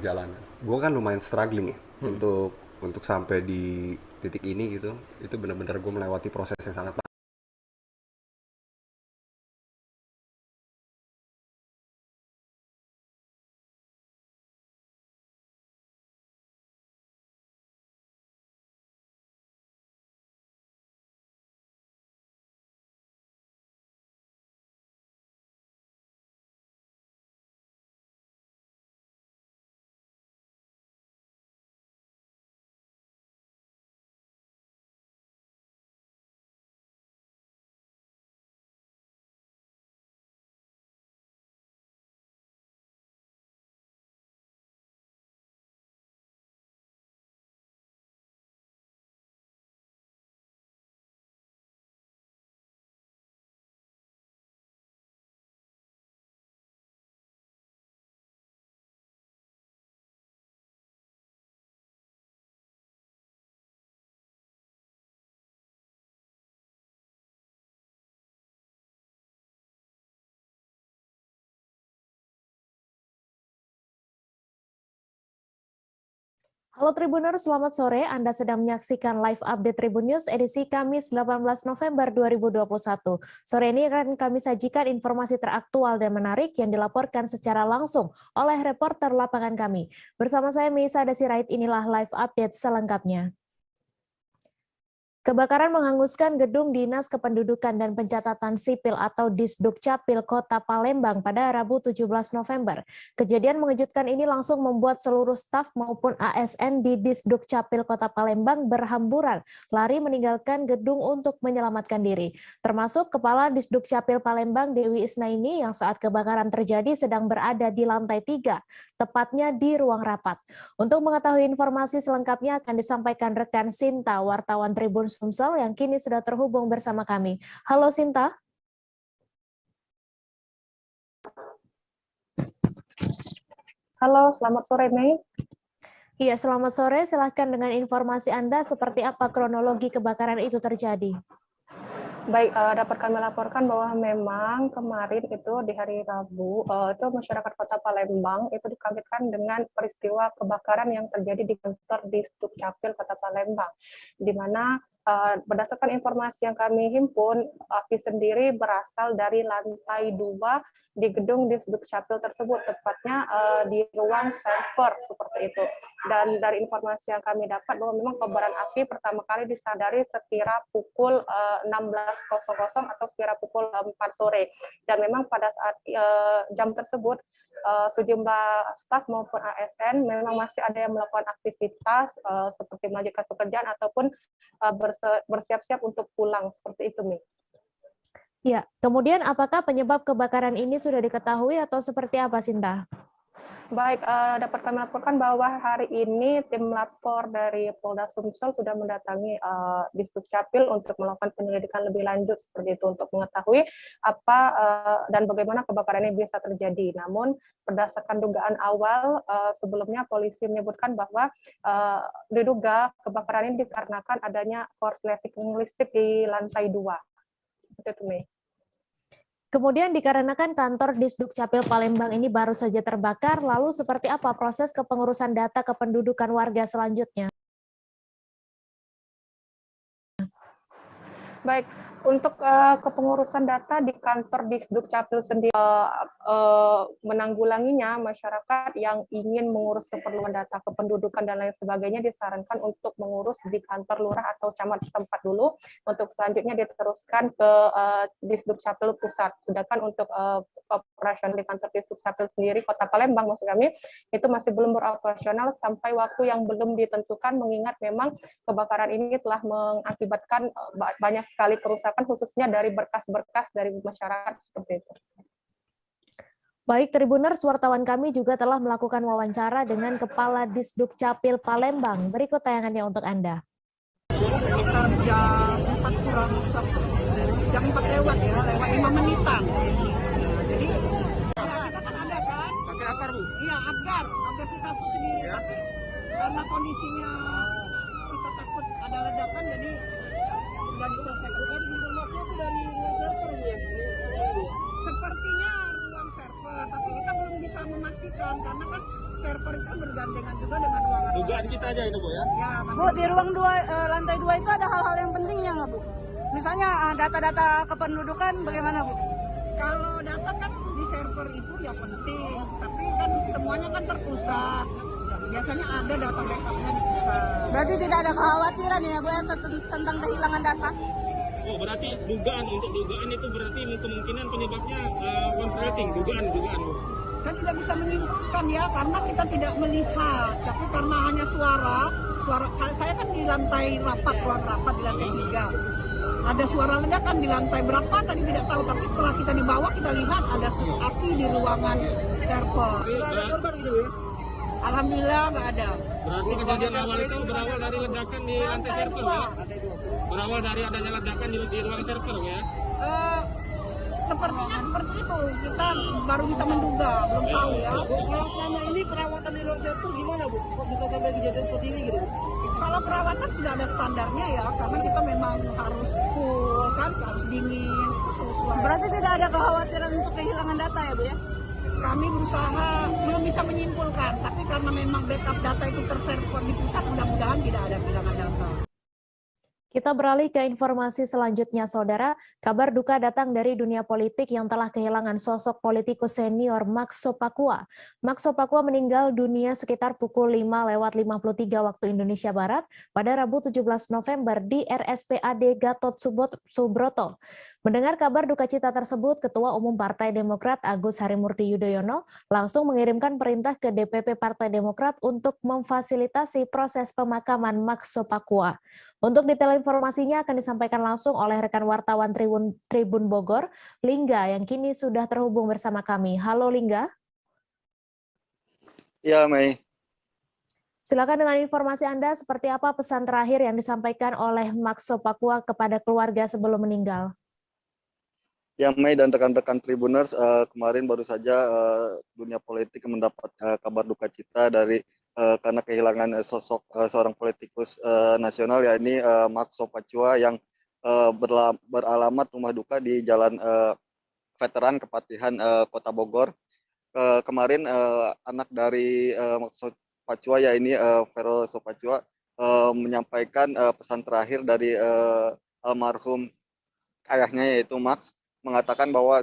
jalanan. Gue kan lumayan struggling ya untuk sampai di titik ini gitu. Itu benar-benar gue melewati proses yang sangat Halo Tribuners, selamat sore. Anda sedang menyaksikan live update Tribun News edisi Kamis 18 November 2021. Sore ini akan kami sajikan informasi teraktual dan menarik yang dilaporkan secara langsung oleh reporter lapangan kami. Bersama saya Meisa Desirait, inilah live update selengkapnya. Kebakaran menghanguskan gedung Dinas Kependudukan dan Pencatatan Sipil atau Disdukcapil Kota Palembang pada Rabu 17 November. Kejadian mengejutkan ini langsung membuat seluruh staf maupun ASN di Disdukcapil Kota Palembang berhamburan, lari meninggalkan gedung untuk menyelamatkan diri. Termasuk Kepala Disdukcapil Palembang Dewi Isnaini yang saat kebakaran terjadi sedang berada di lantai 3, tepatnya di ruang rapat. Untuk mengetahui informasi selengkapnya akan disampaikan rekan Sinta, wartawan Tribun Sumsel yang kini sudah terhubung bersama kami. Halo Sinta. Halo, selamat sore Mei. Iya, selamat sore. Silahkan dengan informasi Anda seperti apa kronologi kebakaran itu terjadi. Baik, dapat kami laporkan bahwa memang kemarin itu di hari Rabu, itu masyarakat Kota Palembang itu dikagetkan dengan peristiwa kebakaran yang terjadi di kantor Disdukcapil Kota Palembang, di mana berdasarkan informasi yang kami himpun, api sendiri berasal dari lantai 2 di gedung Disdukcapil tersebut, tepatnya di ruang server seperti itu. Dan dari informasi yang kami dapat bahwa memang kobaran api pertama kali disadari sekira pukul 16.00 atau sekira pukul 4 sore. Dan memang pada saat jam tersebut sejumlah staf maupun ASN memang masih ada yang melakukan aktivitas seperti melanjutkan pekerjaan ataupun bersiap-siap untuk pulang seperti itu, Mi. Ya, kemudian apakah penyebab kebakaran ini sudah diketahui atau seperti apa, Sinta? Baik, dapat kami laporkan bahwa hari ini tim lapor dari Polda Sumsel sudah mendatangi Disdukcapil untuk melakukan penyelidikan lebih lanjut seperti itu untuk mengetahui apa dan bagaimana kebakaran ini bisa terjadi. Namun berdasarkan dugaan awal sebelumnya polisi menyebutkan bahwa diduga kebakaran ini dikarenakan adanya korsleting listrik di lantai 2. Seperti itu, Mei. Kemudian dikarenakan kantor Disdukcapil Palembang ini baru saja terbakar, lalu seperti apa proses kepengurusan data kependudukan warga selanjutnya? Baik, untuk kepengurusan data di kantor Disdukcapil sendiri menanggulanginya, masyarakat yang ingin mengurus keperluan data kependudukan dan lain sebagainya disarankan untuk mengurus di kantor lurah atau camat setempat dulu, untuk selanjutnya diteruskan ke Disdukcapil pusat. Sedangkan untuk operasional di kantor Disdukcapil sendiri Kota Palembang maksud kami itu masih belum beroperasional sampai waktu yang belum ditentukan, mengingat memang kebakaran ini telah mengakibatkan banyak sekali kerusakan khususnya dari berkas-berkas dari masyarakat seperti itu. Baik, Tribuners, wartawan kami juga telah melakukan wawancara dengan Kepala Disdukcapil Palembang. Berikut tayangannya untuk Anda. Sekitar jam 4 kurang 10, jam 4 lewat ya, lewat 5 menitan. Jadi kita kan ada kan? Pakai apa, Bu? Iya, agar kita sendiri. Ya. Karena kondisinya kita takut ada ledakan, jadi sudah diselesaikan. Informasinya itu dari ruang server ya? Sepertinya ruang server, tapi kita belum bisa memastikan karena kan server itu bergandengan juga dengan ruangan. Dugaan kita aja itu Bu ya. Ya, Bu, di ruang lantai 2 itu ada hal-hal yang pentingnya nggak Bu? Misalnya data-data kependudukan bagaimana Bu? kalau data kan di server itu ya penting, tapi kan semuanya kan terpusat. Biasanya ada data backupnya di pusat. Berarti tidak ada kekhawatiran ya Bu ya tentang kehilangan data? Oh berarti dugaan, untuk dugaan itu berarti kemungkinan penyebabnya konsleting, dugaan Bu. Kan tidak bisa menyimpulkan ya, karena kita tidak melihat. Tapi karena hanya suara, saya kan di lantai rapat, ruang rapat di lantai 3. Ada suara ledakan di lantai berapa tadi tidak tahu, tapi setelah kita di bawah kita lihat ada api di ruangan server. Ada korban gitu ya? Alhamdulillah nggak ada. Berarti kejadian awal itu berawal dari ledakan di lantai server ya? Berawal dari adanya ledakan di ruang server ya? Sepertinya seperti itu, kita baru bisa menduga, belum tahu ya. Kalau selama ini perawatan di ruang server gimana Bu? Kok bisa sampai kejadian seperti ini gitu? Kalau perawatan sudah ada standarnya ya, karena kita memang harus full kan, harus dingin, itu sesuai. Berarti tidak ada kekhawatiran untuk kehilangan data ya Bu ya? Kami berusaha belum bisa menyimpulkan, tapi karena memang backup data itu terserver di pusat, mudah-mudahan tidak ada kehilangan data. Kita beralih ke informasi selanjutnya, Saudara. Kabar duka datang dari dunia politik yang telah kehilangan sosok politikus senior Max Sopakua. Max Sopakua meninggal dunia sekitar pukul 5:53 waktu Indonesia Barat pada Rabu 17 November di RSPAD Gatot Subroto. Mendengar kabar duka cita tersebut, Ketua Umum Partai Demokrat Agus Harimurti Yudhoyono langsung mengirimkan perintah ke DPP Partai Demokrat untuk memfasilitasi proses pemakaman Max Sopakua. Untuk detail informasinya akan disampaikan langsung oleh rekan wartawan Tribun Bogor, Lingga, yang kini sudah terhubung bersama kami. Halo Lingga. Ya, Mei. Silakan dengan informasi Anda, seperti apa pesan terakhir yang disampaikan oleh Max Sopakua kepada keluarga sebelum meninggal? Ya, Mei dan rekan-rekan Tribuners, kemarin baru saja dunia politik mendapat kabar duka cita dari karena kehilangan sosok seorang politikus nasional, yakni Max Sopakua yang beralamat rumah duka di Jalan Veteran Kepatihan Kota Bogor. Kemarin anak dari Max Sopakua, yakni Vero Sopakua, menyampaikan pesan terakhir dari almarhum ayahnya, yaitu Max, mengatakan bahwa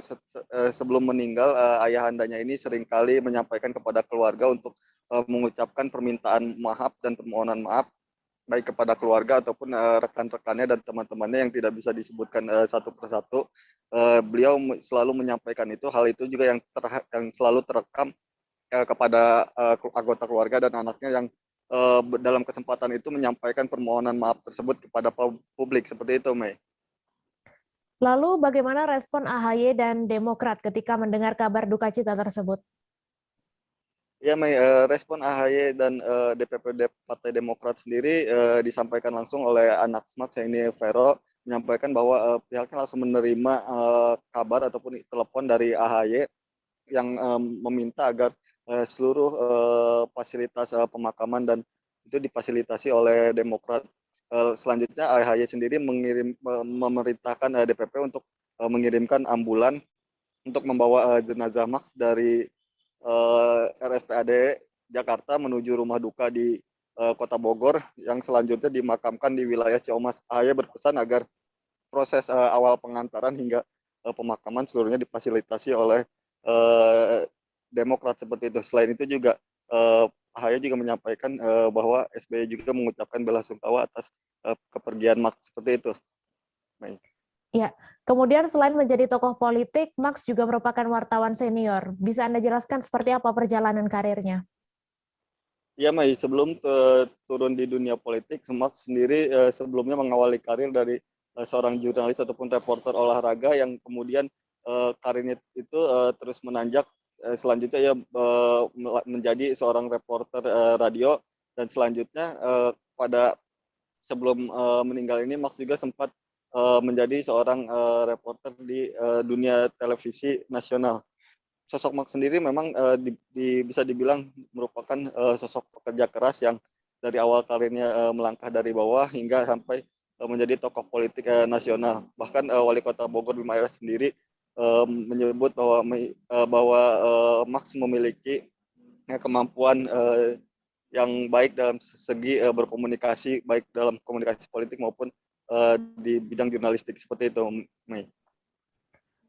sebelum meninggal ayahandanya ini seringkali menyampaikan kepada keluarga untuk mengucapkan permintaan maaf dan permohonan maaf baik kepada keluarga ataupun rekan-rekannya dan teman-temannya yang tidak bisa disebutkan satu persatu. Beliau selalu menyampaikan itu. Hal itu juga yang selalu terekam kepada anggota keluarga dan anaknya yang dalam kesempatan itu menyampaikan permohonan maaf tersebut kepada publik. Seperti itu, Mei. Lalu bagaimana respon AHY dan Demokrat ketika mendengar kabar duka cita tersebut? Ya, Mei, respon AHY dan DPP Partai Demokrat sendiri disampaikan langsung oleh anak Max, ini Vero, menyampaikan bahwa pihaknya langsung menerima kabar ataupun telepon dari AHY yang meminta agar seluruh fasilitas pemakaman dan itu difasilitasi oleh Demokrat. Selanjutnya AHY sendiri memerintahkan DPP untuk mengirimkan ambulan untuk membawa jenazah Max dari RSPAD Jakarta menuju rumah duka di Kota Bogor yang selanjutnya dimakamkan di wilayah Ciamas. AHY berpesan agar proses awal pengantaran hingga pemakaman seluruhnya difasilitasi oleh Demokrat, seperti itu. Selain itu juga AHY juga menyampaikan bahwa SBY juga mengucapkan belasungkawa atas kepergian Max, seperti itu. Baik. Ya, kemudian selain menjadi tokoh politik, Max juga merupakan wartawan senior. Bisa Anda jelaskan seperti apa perjalanan karirnya? Ya, Mei, sebelum turun di dunia politik, Max sendiri sebelumnya mengawali karir dari seorang jurnalis ataupun reporter olahraga yang kemudian karirnya itu terus menanjak. Selanjutnya ia menjadi seorang reporter radio, dan selanjutnya pada sebelum meninggal ini Max juga sempat menjadi seorang reporter di dunia televisi nasional. Sosok Max sendiri memang bisa dibilang merupakan sosok pekerja keras yang dari awal karirnya melangkah dari bawah hingga sampai menjadi tokoh politik nasional. Bahkan Wali Kota Bogor Bima Arya sendiri menyebut bahwa Max memiliki kemampuan yang baik dalam segi berkomunikasi, baik dalam komunikasi politik maupun di bidang jurnalistik seperti itu, Mei.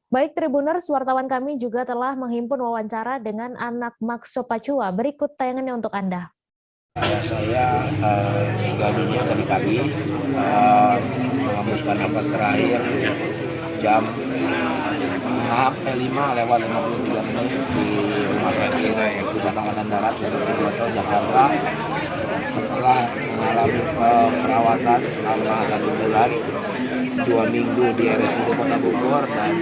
Baik Tribuners, wartawan kami juga telah menghimpun wawancara dengan anak Maxo Pacua. Berikut tayangannya untuk Anda. Saya meninggal dunia tadi pagi, menghembuskan nafas terakhir jam 5:53 di Rumah Sakit Pusat Angkatan Darat Gatot Subroto, Jakarta, setelah mengalami perawatan selama 1 bulan, 2 minggu di RSUD Kota Bogor, dan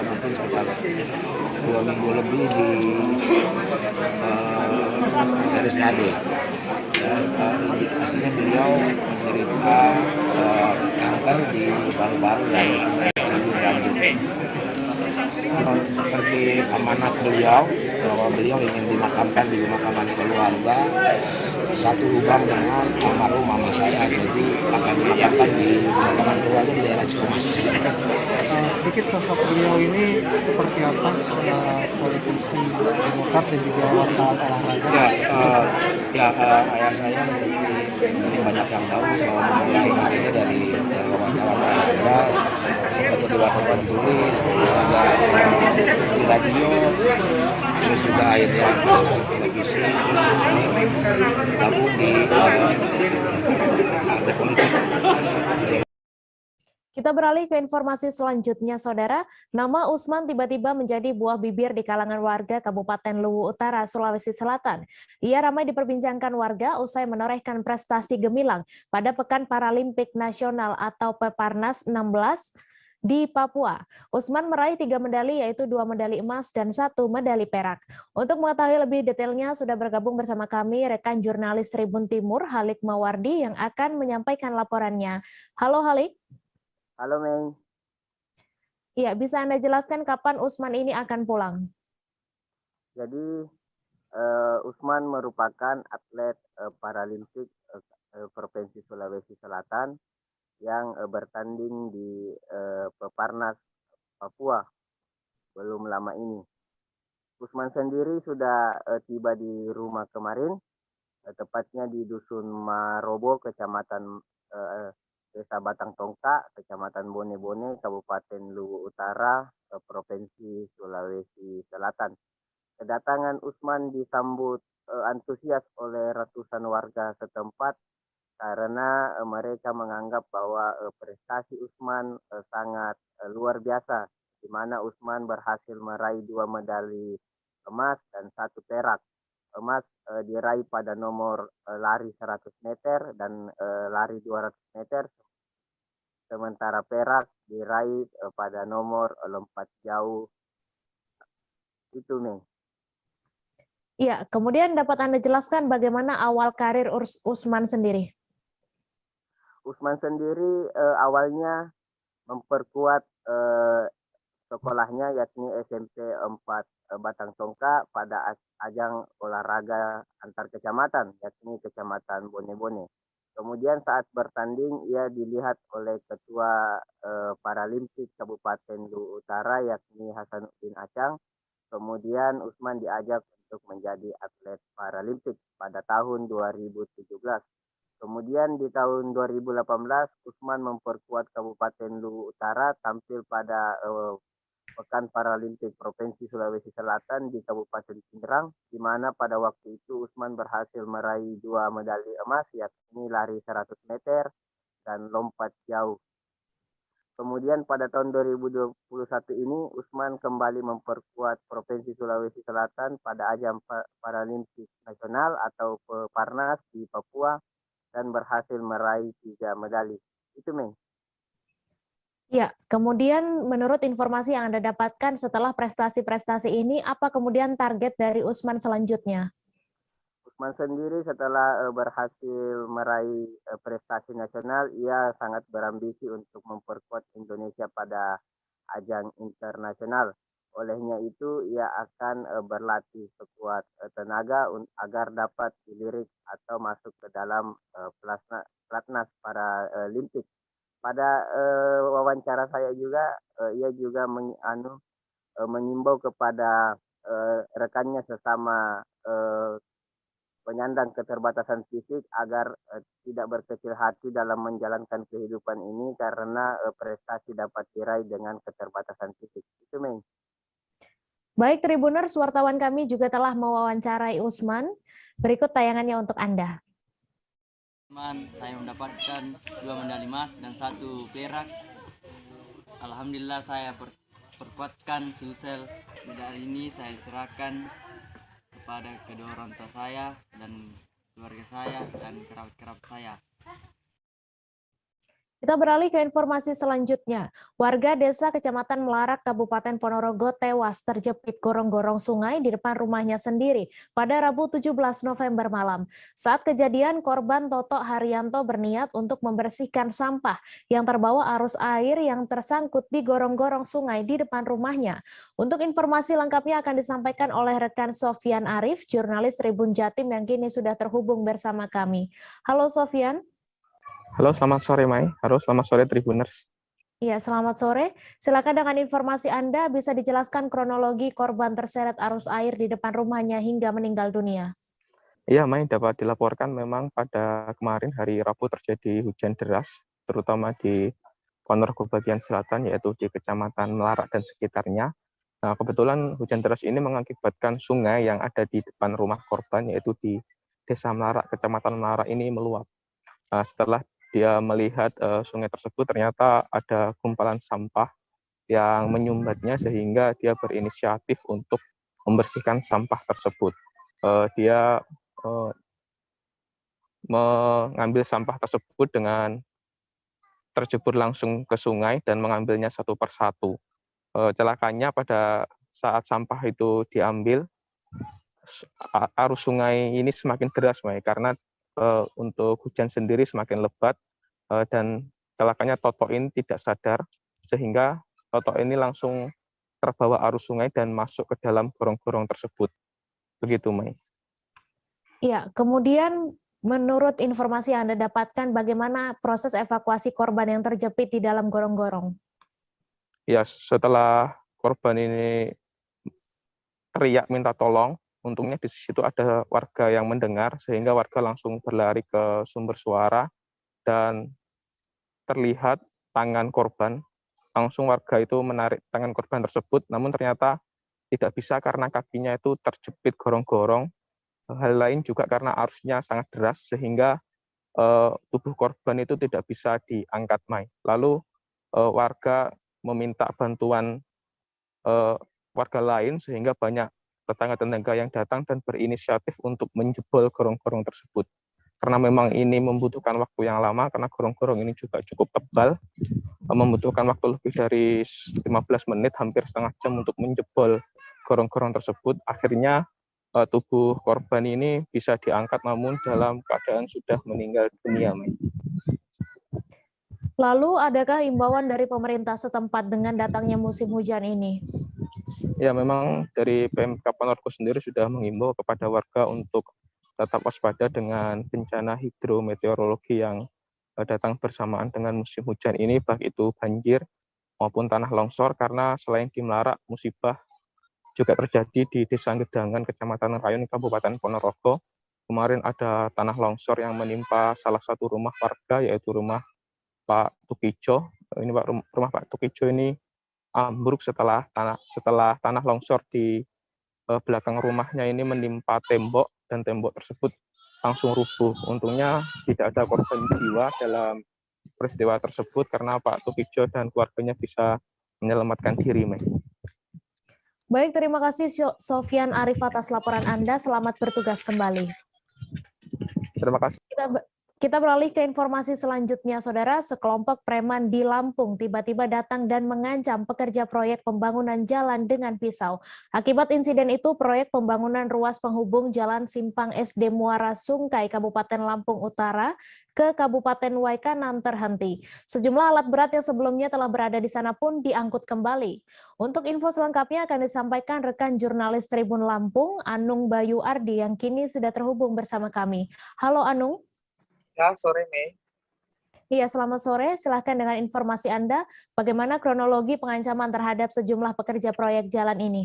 mungkin sekitar 2 minggu lebih di RSPAD. Dan indikasinya beliau menderita kanker di paru-paru yang stabil lanjut. Seperti amanat beliau bahwa beliau ingin dimakamkan di pemakaman keluarga satu lubang dengan almarhum mama saya, jadi akan dimakamkan di pemakaman keluarga di daerah Cikumas. Sedikit sosok beliau ini seperti apa, politisi Demokrat dan juga wartawan olahraga? Ayah saya seperti banyak yang tahu bahwa memulai karirnya dari wartawan olahraga, seperti di wartawan tulis, terus juga di radio, terus juga akhirnya masuk di televisi, terus gabung di partai politik. Kita beralih ke informasi selanjutnya, Saudara. Nama Usman tiba-tiba menjadi buah bibir di kalangan warga Kabupaten Luwu Utara, Sulawesi Selatan. Ia ramai diperbincangkan warga usai menorehkan prestasi gemilang pada Pekan Paralimpik Nasional atau Peparnas 16 di Papua. Usman meraih 3 medali, yaitu 2 medali emas dan 1 medali perak. Untuk mengetahui lebih detailnya, sudah bergabung bersama kami rekan jurnalis Tribun Timur, Halik Mawardi, yang akan menyampaikan laporannya. Halo Halik. Halo Mei. Iya, bisa Anda jelaskan kapan Usman ini akan pulang? Jadi Usman merupakan atlet Paralimpik Provinsi Sulawesi Selatan yang bertanding di Peparnas Papua belum lama ini. Usman sendiri sudah tiba di rumah kemarin, tepatnya di Dusun Marobo, Kecamatan Desa Batang Tongka, Kecamatan Bone-Bone, Kabupaten Luwu Utara, Provinsi Sulawesi Selatan. Kedatangan Usman disambut antusias oleh ratusan warga setempat karena mereka menganggap bahwa prestasi Usman sangat luar biasa, di mana Usman berhasil meraih 2 medali emas dan 1 perak. Emas diraih pada nomor lari 100 meter dan lari 200 meter, sementara perak diraih pada nomor lompat jauh. Itu nih. Iya, kemudian dapat Anda jelaskan bagaimana awal karir Usman sendiri? Usman sendiri awalnya memperkuat sekolahnya, yakni SMP 4 Batang Tongka pada ajang olahraga antar kecamatan, yakni Kecamatan Bone-Bone. Kemudian saat bertanding ia dilihat oleh Ketua Paralimpik Kabupaten Luwu Utara, yakni Hasanuddin Acang. Kemudian Usman diajak untuk menjadi atlet Paralimpik pada tahun 2017. Kemudian di tahun 2018 Usman memperkuat Kabupaten Luwu Utara tampil pada Pekan Paralimpik Provinsi Sulawesi Selatan di Kabupaten Pindrang, di mana pada waktu itu Usman berhasil meraih 2 medali emas, yakni lari 100 meter dan lompat jauh. Kemudian pada tahun 2021 ini Usman kembali memperkuat Provinsi Sulawesi Selatan pada ajang Paralimpik Nasional atau Peparnas di Papua dan berhasil meraih 3 medali. Itu Mei. Ya, kemudian menurut informasi yang Anda dapatkan setelah prestasi-prestasi ini, apa kemudian target dari Usman selanjutnya? Usman sendiri setelah berhasil meraih prestasi nasional, ia sangat berambisi untuk memperkuat Indonesia pada ajang internasional. Olehnya itu, ia akan berlatih sekuat tenaga agar dapat dilirik atau masuk ke dalam pelatnas Paralimpik. Pada wawancara saya juga, ia juga mengimbau kepada rekannya sesama penyandang keterbatasan fisik agar tidak berkecil hati dalam menjalankan kehidupan ini karena prestasi dapat diraih dengan keterbatasan fisik. Itu, Mei. Baik Tribuners, wartawan kami juga telah mewawancarai Usman. Berikut tayangannya untuk Anda. Saya mendapatkan 2 medali emas dan 1 perak. Alhamdulillah saya perkuatkan Sulsel. Medali ini saya serahkan kepada kedua orang tua saya dan keluarga saya dan kerabat-kerabat saya. Kita beralih ke informasi selanjutnya. Warga desa Kecamatan Melarak, Kabupaten Ponorogo tewas terjepit gorong-gorong sungai di depan rumahnya sendiri pada Rabu 17 November malam. Saat kejadian, korban Toto Haryanto berniat untuk membersihkan sampah yang terbawa arus air yang tersangkut di gorong-gorong sungai di depan rumahnya. Untuk informasi lengkapnya akan disampaikan oleh rekan Sofyan Arif, jurnalis Tribun Jatim yang kini sudah terhubung bersama kami. Halo Sofyan. Halo, selamat sore Mai. Halo, selamat sore Tribuners. Iya, selamat sore. Silakan dengan informasi Anda bisa dijelaskan kronologi korban terseret arus air di depan rumahnya hingga meninggal dunia. Iya, Mai, dapat dilaporkan memang pada kemarin hari Rabu terjadi hujan deras, terutama di Ponorogo bagian selatan, yaitu di Kecamatan Melarak dan sekitarnya. Nah, kebetulan hujan deras ini mengakibatkan sungai yang ada di depan rumah korban, yaitu di Desa Melarak, Kecamatan Melarak ini meluap. Setelah dia melihat sungai tersebut, ternyata ada gumpalan sampah yang menyumbatnya sehingga dia berinisiatif untuk membersihkan sampah tersebut. Dia mengambil sampah tersebut dengan terjebur langsung ke sungai dan mengambilnya satu persatu. Celakanya pada saat sampah itu diambil, arus sungai ini semakin deras, Mai, karena untuk hujan sendiri semakin lebat dan celakanya Toto ini tidak sadar sehingga Toto ini langsung terbawa arus sungai dan masuk ke dalam gorong-gorong tersebut. Begitu, Mai. Iya, kemudian menurut informasi yang Anda dapatkan bagaimana proses evakuasi korban yang terjepit di dalam gorong-gorong? Ya, setelah korban ini teriak minta tolong, untungnya di situ ada warga yang mendengar, sehingga warga langsung berlari ke sumber suara, dan terlihat tangan korban, langsung warga itu menarik tangan korban tersebut, namun ternyata tidak bisa karena kakinya itu terjepit gorong-gorong. Hal lain juga karena arusnya sangat deras, sehingga tubuh korban itu tidak bisa diangkat, Mai. Lalu warga meminta bantuan warga lain, sehingga banyak tetangga-tetangga yang datang dan berinisiatif untuk menjebol gorong-gorong tersebut. Karena memang ini membutuhkan waktu yang lama, karena gorong-gorong ini juga cukup tebal, membutuhkan waktu lebih dari 15 menit, hampir setengah jam untuk menjebol gorong-gorong tersebut. Akhirnya tubuh korban ini bisa diangkat, namun dalam keadaan sudah meninggal dunia. Lalu adakah imbauan dari pemerintah setempat dengan datangnya musim hujan ini? Ya, memang dari PMK Ponorogo sendiri sudah mengimbau kepada warga untuk tetap waspada dengan bencana hidrometeorologi yang datang bersamaan dengan musim hujan ini, baik itu banjir maupun tanah longsor, karena selain di Melarak, musibah juga terjadi di Desa Gedangan, Kecamatan Rayon, Kabupaten Ponorogo. Kemarin ada tanah longsor yang menimpa salah satu rumah warga, yaitu rumah Pak Tukijo. Ini rumah Pak Tukijo ini ambruk setelah tanah longsor di belakang rumahnya ini menimpa tembok, dan tembok tersebut langsung rubuh. Untungnya tidak ada korban jiwa dalam peristiwa tersebut karena Pak Tukijo dan keluarganya bisa menyelamatkan diri, Mai. Baik, terima kasih Sofyan Arif atas laporan Anda. Selamat bertugas kembali. Terima kasih. Kita beralih ke informasi selanjutnya, Saudara. Sekelompok preman di Lampung tiba-tiba datang dan mengancam pekerja proyek pembangunan jalan dengan pisau. Akibat insiden itu, proyek pembangunan ruas penghubung Jalan Simpang SD Muara Sungkai, Kabupaten Lampung Utara, ke Kabupaten Waikanan terhenti. Sejumlah alat berat yang sebelumnya telah berada di sana pun diangkut kembali. Untuk info selengkapnya akan disampaikan rekan jurnalis Tribun Lampung, Anung Bayu Ardi, yang kini sudah terhubung bersama kami. Halo Anung. Ya, sore, Mei. Iya, selamat sore. Silahkan dengan informasi Anda, bagaimana kronologi pengancaman terhadap sejumlah pekerja proyek jalan ini?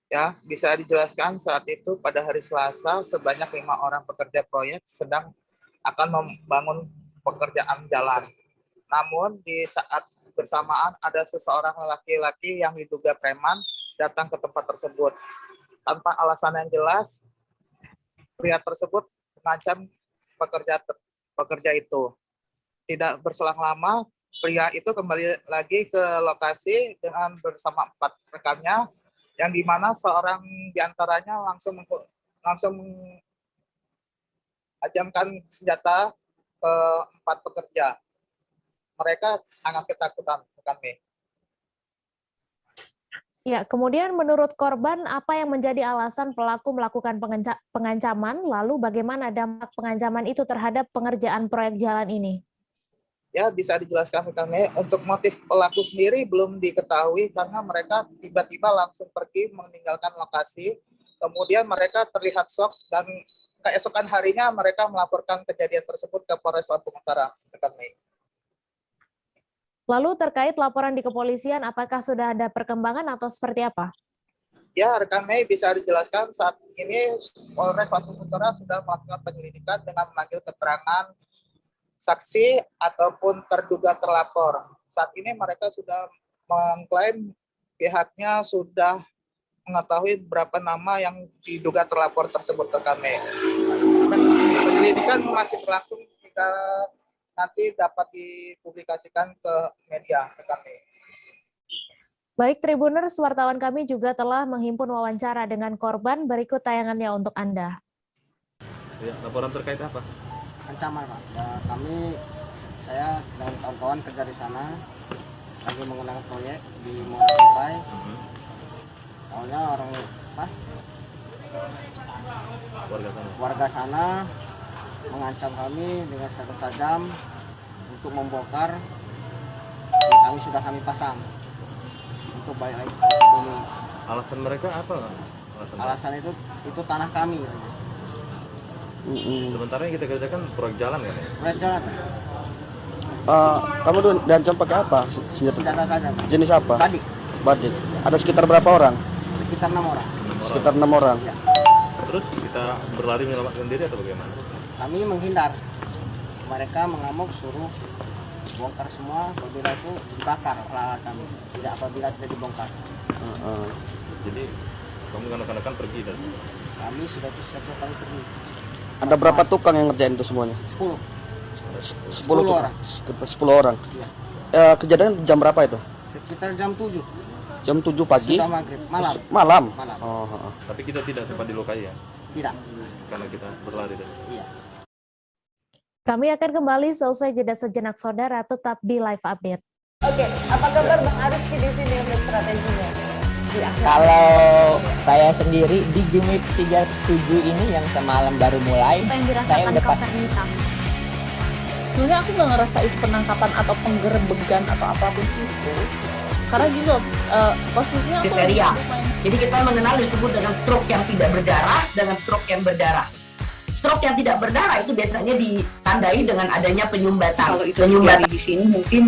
Ya, bisa dijelaskan saat itu pada hari Selasa sebanyak 5 orang pekerja proyek sedang akan membangun pekerjaan jalan. Namun di saat bersamaan ada seseorang laki-laki yang diduga preman datang ke tempat tersebut. Tanpa alasan yang jelas, pria tersebut mengancam pekerja itu. Tidak berselang lama, pria itu kembali lagi ke lokasi dengan bersama 4 rekannya, yang dimana seorang diantaranya langsung mengajarkan senjata ke 4 pekerja. Mereka sangat ketakutan, bukan Mei? Ya, kemudian menurut korban, apa yang menjadi alasan pelaku melakukan pengancaman, lalu bagaimana dampak pengancaman itu terhadap pengerjaan proyek jalan ini? Ya, bisa dijelaskan kami, untuk motif pelaku sendiri belum diketahui karena mereka tiba-tiba langsung pergi meninggalkan lokasi. Kemudian mereka terlihat shock dan keesokan harinya mereka melaporkan kejadian tersebut ke Polres Lampung Utara. Lalu terkait laporan di kepolisian, apakah sudah ada perkembangan atau seperti apa? Ya, rekan Mei, bisa dijelaskan saat ini Polres Lampung Utara sudah melakukan penyelidikan dengan memanggil keterangan saksi ataupun terduga terlapor. Saat ini mereka sudah mengklaim pihaknya sudah mengetahui berapa nama yang diduga terlapor tersebut ke kami. Penyelidikan masih berlangsung hingga nanti dapat dipublikasikan ke media ke kami. Baik, Tribuners, wartawan kami juga telah menghimpun wawancara dengan korban. Berikut tayangannya untuk Anda. Ya, laporan terkait apa? Ancaman, Pak. Ya, saya dan kawan-kawan kerja di sana lagi mengenang proyek di Muara Pantai. Awalnya warga sana mengancam kami dengan senjata tajam untuk membongkar yang kami sudah pasang untuk baik lagi bumi. Alasan mereka apa? Alasan itu tanah kami. Sementara yang kita kerjakan proyek jalan ya? Proyek jalan. Kamu diancam pakai apa? Senjata tajam. Jenis apa? Badik. Ada sekitar berapa orang? Sekitar 6 orang. Sekitar 6 orang. Ya. Terus kita berlari menyelamatkan diri atau bagaimana? Kami menghindar. Mereka mengamuk suruh bongkar semua, apabila itu dibakar alat kami. Tidak apabila tidak dibongkar. Jadi kamu kan pergi dari sini? Kami sudah satu kali pergi. Ada berapa tukang yang ngerjain itu semuanya? 10 orang. Sekitar 10 orang. Iya. Kejadian jam berapa itu? Sekitar jam 7. Jam 7 pagi? Sudah maghrib. Malam? Oh. Tapi kita tidak sempat dilukai ya? Tidak. Karena kita berlari dari. Iya. Kami akan kembali seusai jeda sejenak, saudara, tetap di Live Update. Oke, apa kabar Bang Arifki di sini untuk strateginya? Kalau saya sendiri di Jumip 37 ini yang semalam baru mulai, saya udah sebenarnya aku nggak ngerasa itu penangkapan atau penggerebegan atau apapun itu, karena juga posisinya aku kriteria. Jadi kita mengenal disebut dengan stroke yang tidak berdarah dengan stroke yang berdarah. Stroke yang tidak berdarah itu biasanya ditandai dengan adanya penyumbatan. Kalau itu terjadi di sini mungkin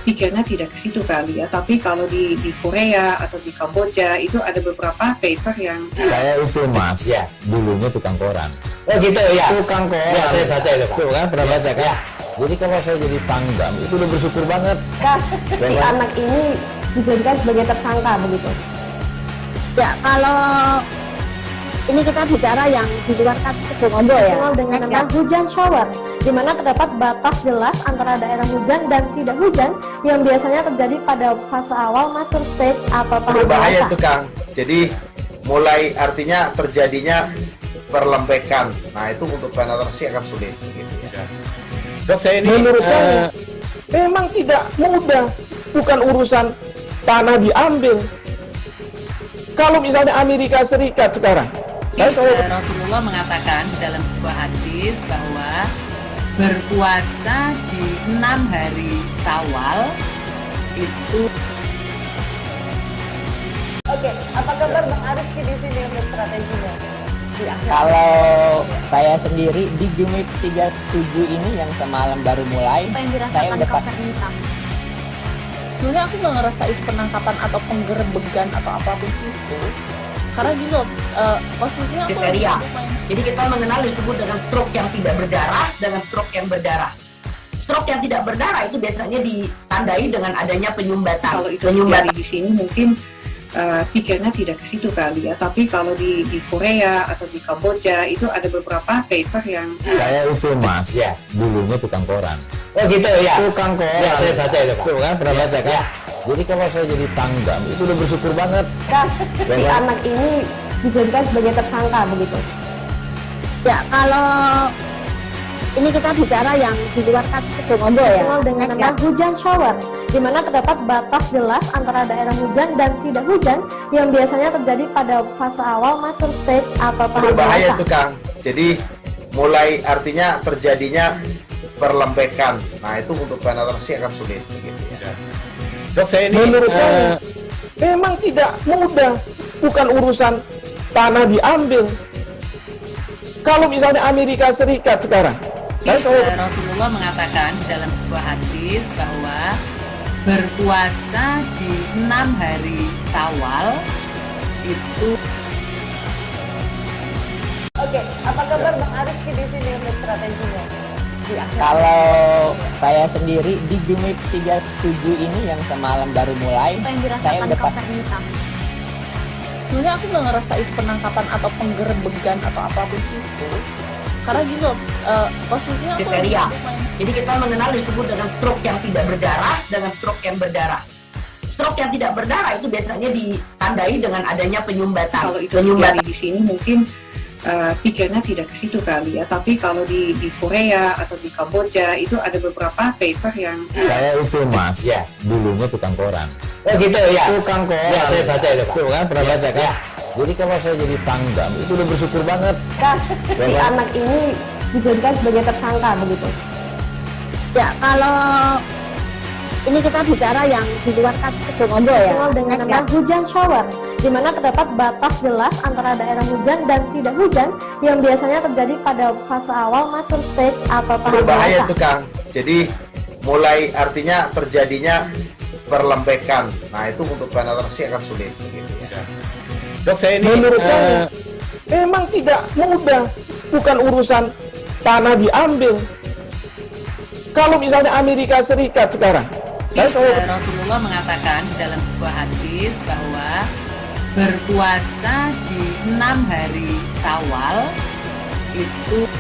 pikirnya tidak ke situ kali ya, tapi kalau di Korea atau di Kamboja itu ada beberapa paper yang saya itu mas ya, dulunya tukang koran. Oh gitu ya, tukang koran ya, saya baca itu Pak. Tuh kan pernah baca kan ya. Jadi kalau saya jadi pangdam itu udah bersyukur banget si anak ini dijadikan sebagai tersangka begitu ya. Kalau ini kita bicara yang di luar kasus Situbondo ya, dengan nama hujan shower, di mana terdapat batas jelas antara daerah hujan dan tidak hujan yang biasanya terjadi pada fase awal mature stage atau tahap berbahaya itu Kang. Jadi mulai artinya terjadinya perlembekan. Nah itu untuk penetrasi akan sulit. Gitu ya. Dok saya ini menurut saya memang tidak mudah, bukan urusan tanah diambil. Kalau misalnya Amerika Serikat sekarang, Rasulullah mengatakan dalam sebuah hadis bahwa berpuasa di 6 hari Syawal itu. Oke, apa kabar Bang Arifki di sini untuk strateginya? Kalau saya sendiri di Jumip 37 ini yang semalam baru mulai, saya udah Sebenarnya aku nggak ngerasa itu penangkapan atau penggerebekan atau apapun itu. Karena gini loh, posisinya aku kriteria. Jadi kita mengenal disebut dengan stroke yang tidak berdarah dengan stroke yang berdarah. Stroke yang tidak berdarah itu biasanya ditandai dengan adanya penyumbatan. Kalau itu terjadi di sini mungkin pikirnya tidak ke situ kali ya. Tapi kalau di Korea atau di Kamboja itu ada beberapa paper yang saya itu mas, dulunya tukang koran. Oh gitu ya. Tukang koran. Ya, saya baca itu Pak. Tuh kan pernah baca kan? Ya. Jadi kalau saya jadi tanggam itu udah bersyukur banget. Si anak ini dijadikan sebagai tersangka begitu. Ya, kalau ini kita bicara yang di luar kasus Situbondo ya. Dikenal dengan nama hujan shower, di mana terdapat batas jelas antara daerah hujan dan tidak hujan yang biasanya terjadi pada fase awal mature stage atau tahap Berbahaya dewasa. itu Kang. Jadi mulai artinya terjadinya perlembekan. Nah itu untuk penetrasi akan sulit. Gitu ya. Dok, saya ini menurut saya memang tidak mudah, bukan urusan tanah diambil. Kalau misalnya Amerika Serikat sekarang, Rasulullah mengatakan dalam sebuah hadis bahwa berpuasa di 6 hari Syawal itu. Oke, apa kabar Bang Ariski di sini untuk strateginya? Kalau saya sendiri di Jumip 37 ini yang semalam baru mulai, saya udah pas. Sebenarnya aku nggak ngerasa itu penangkapan atau penggerebekan atau apapun itu. Karena gini loh, posisinya aku kriteria. Jadi kita mengenal disebut dengan stroke yang tidak berdarah dengan stroke yang berdarah. Stroke yang tidak berdarah itu biasanya ditandai dengan adanya penyumbatan. Kalau itu terjadi di sini mungkin pikirnya tidak ke situ kali ya. Tapi kalau di Korea atau di Kamboja itu ada beberapa paper yang saya itu mas, dulunya tukang koran. Oh gitu ya. Tukang koran. Ya, saya baca itu Pak. Tuh kan pernah baca kan? Ya. Jadi kalau saya jadi tanggam itu udah bersyukur banget. Si anak ini dijadikan sebagai tersangka begitu. Ya, kalau ini kita bicara yang di luar kasus Situbondo ya. Dikenal dengan nama hujan shower, di mana terdapat batas jelas antara daerah hujan dan tidak hujan yang biasanya terjadi pada fase awal mature stage atau tahap Berbahaya dewasa. itu Kang. Jadi mulai artinya terjadinya perlembekan. Nah itu untuk penetrasi akan sulit. Gitu ya. Dok, saya ini menurut saya memang tidak mudah, bukan urusan tanah diambil. Kalau misalnya Amerika Serikat sekarang, Rasulullah mengatakan dalam sebuah hadis bahwa berpuasa di 6 hari Syawal itu.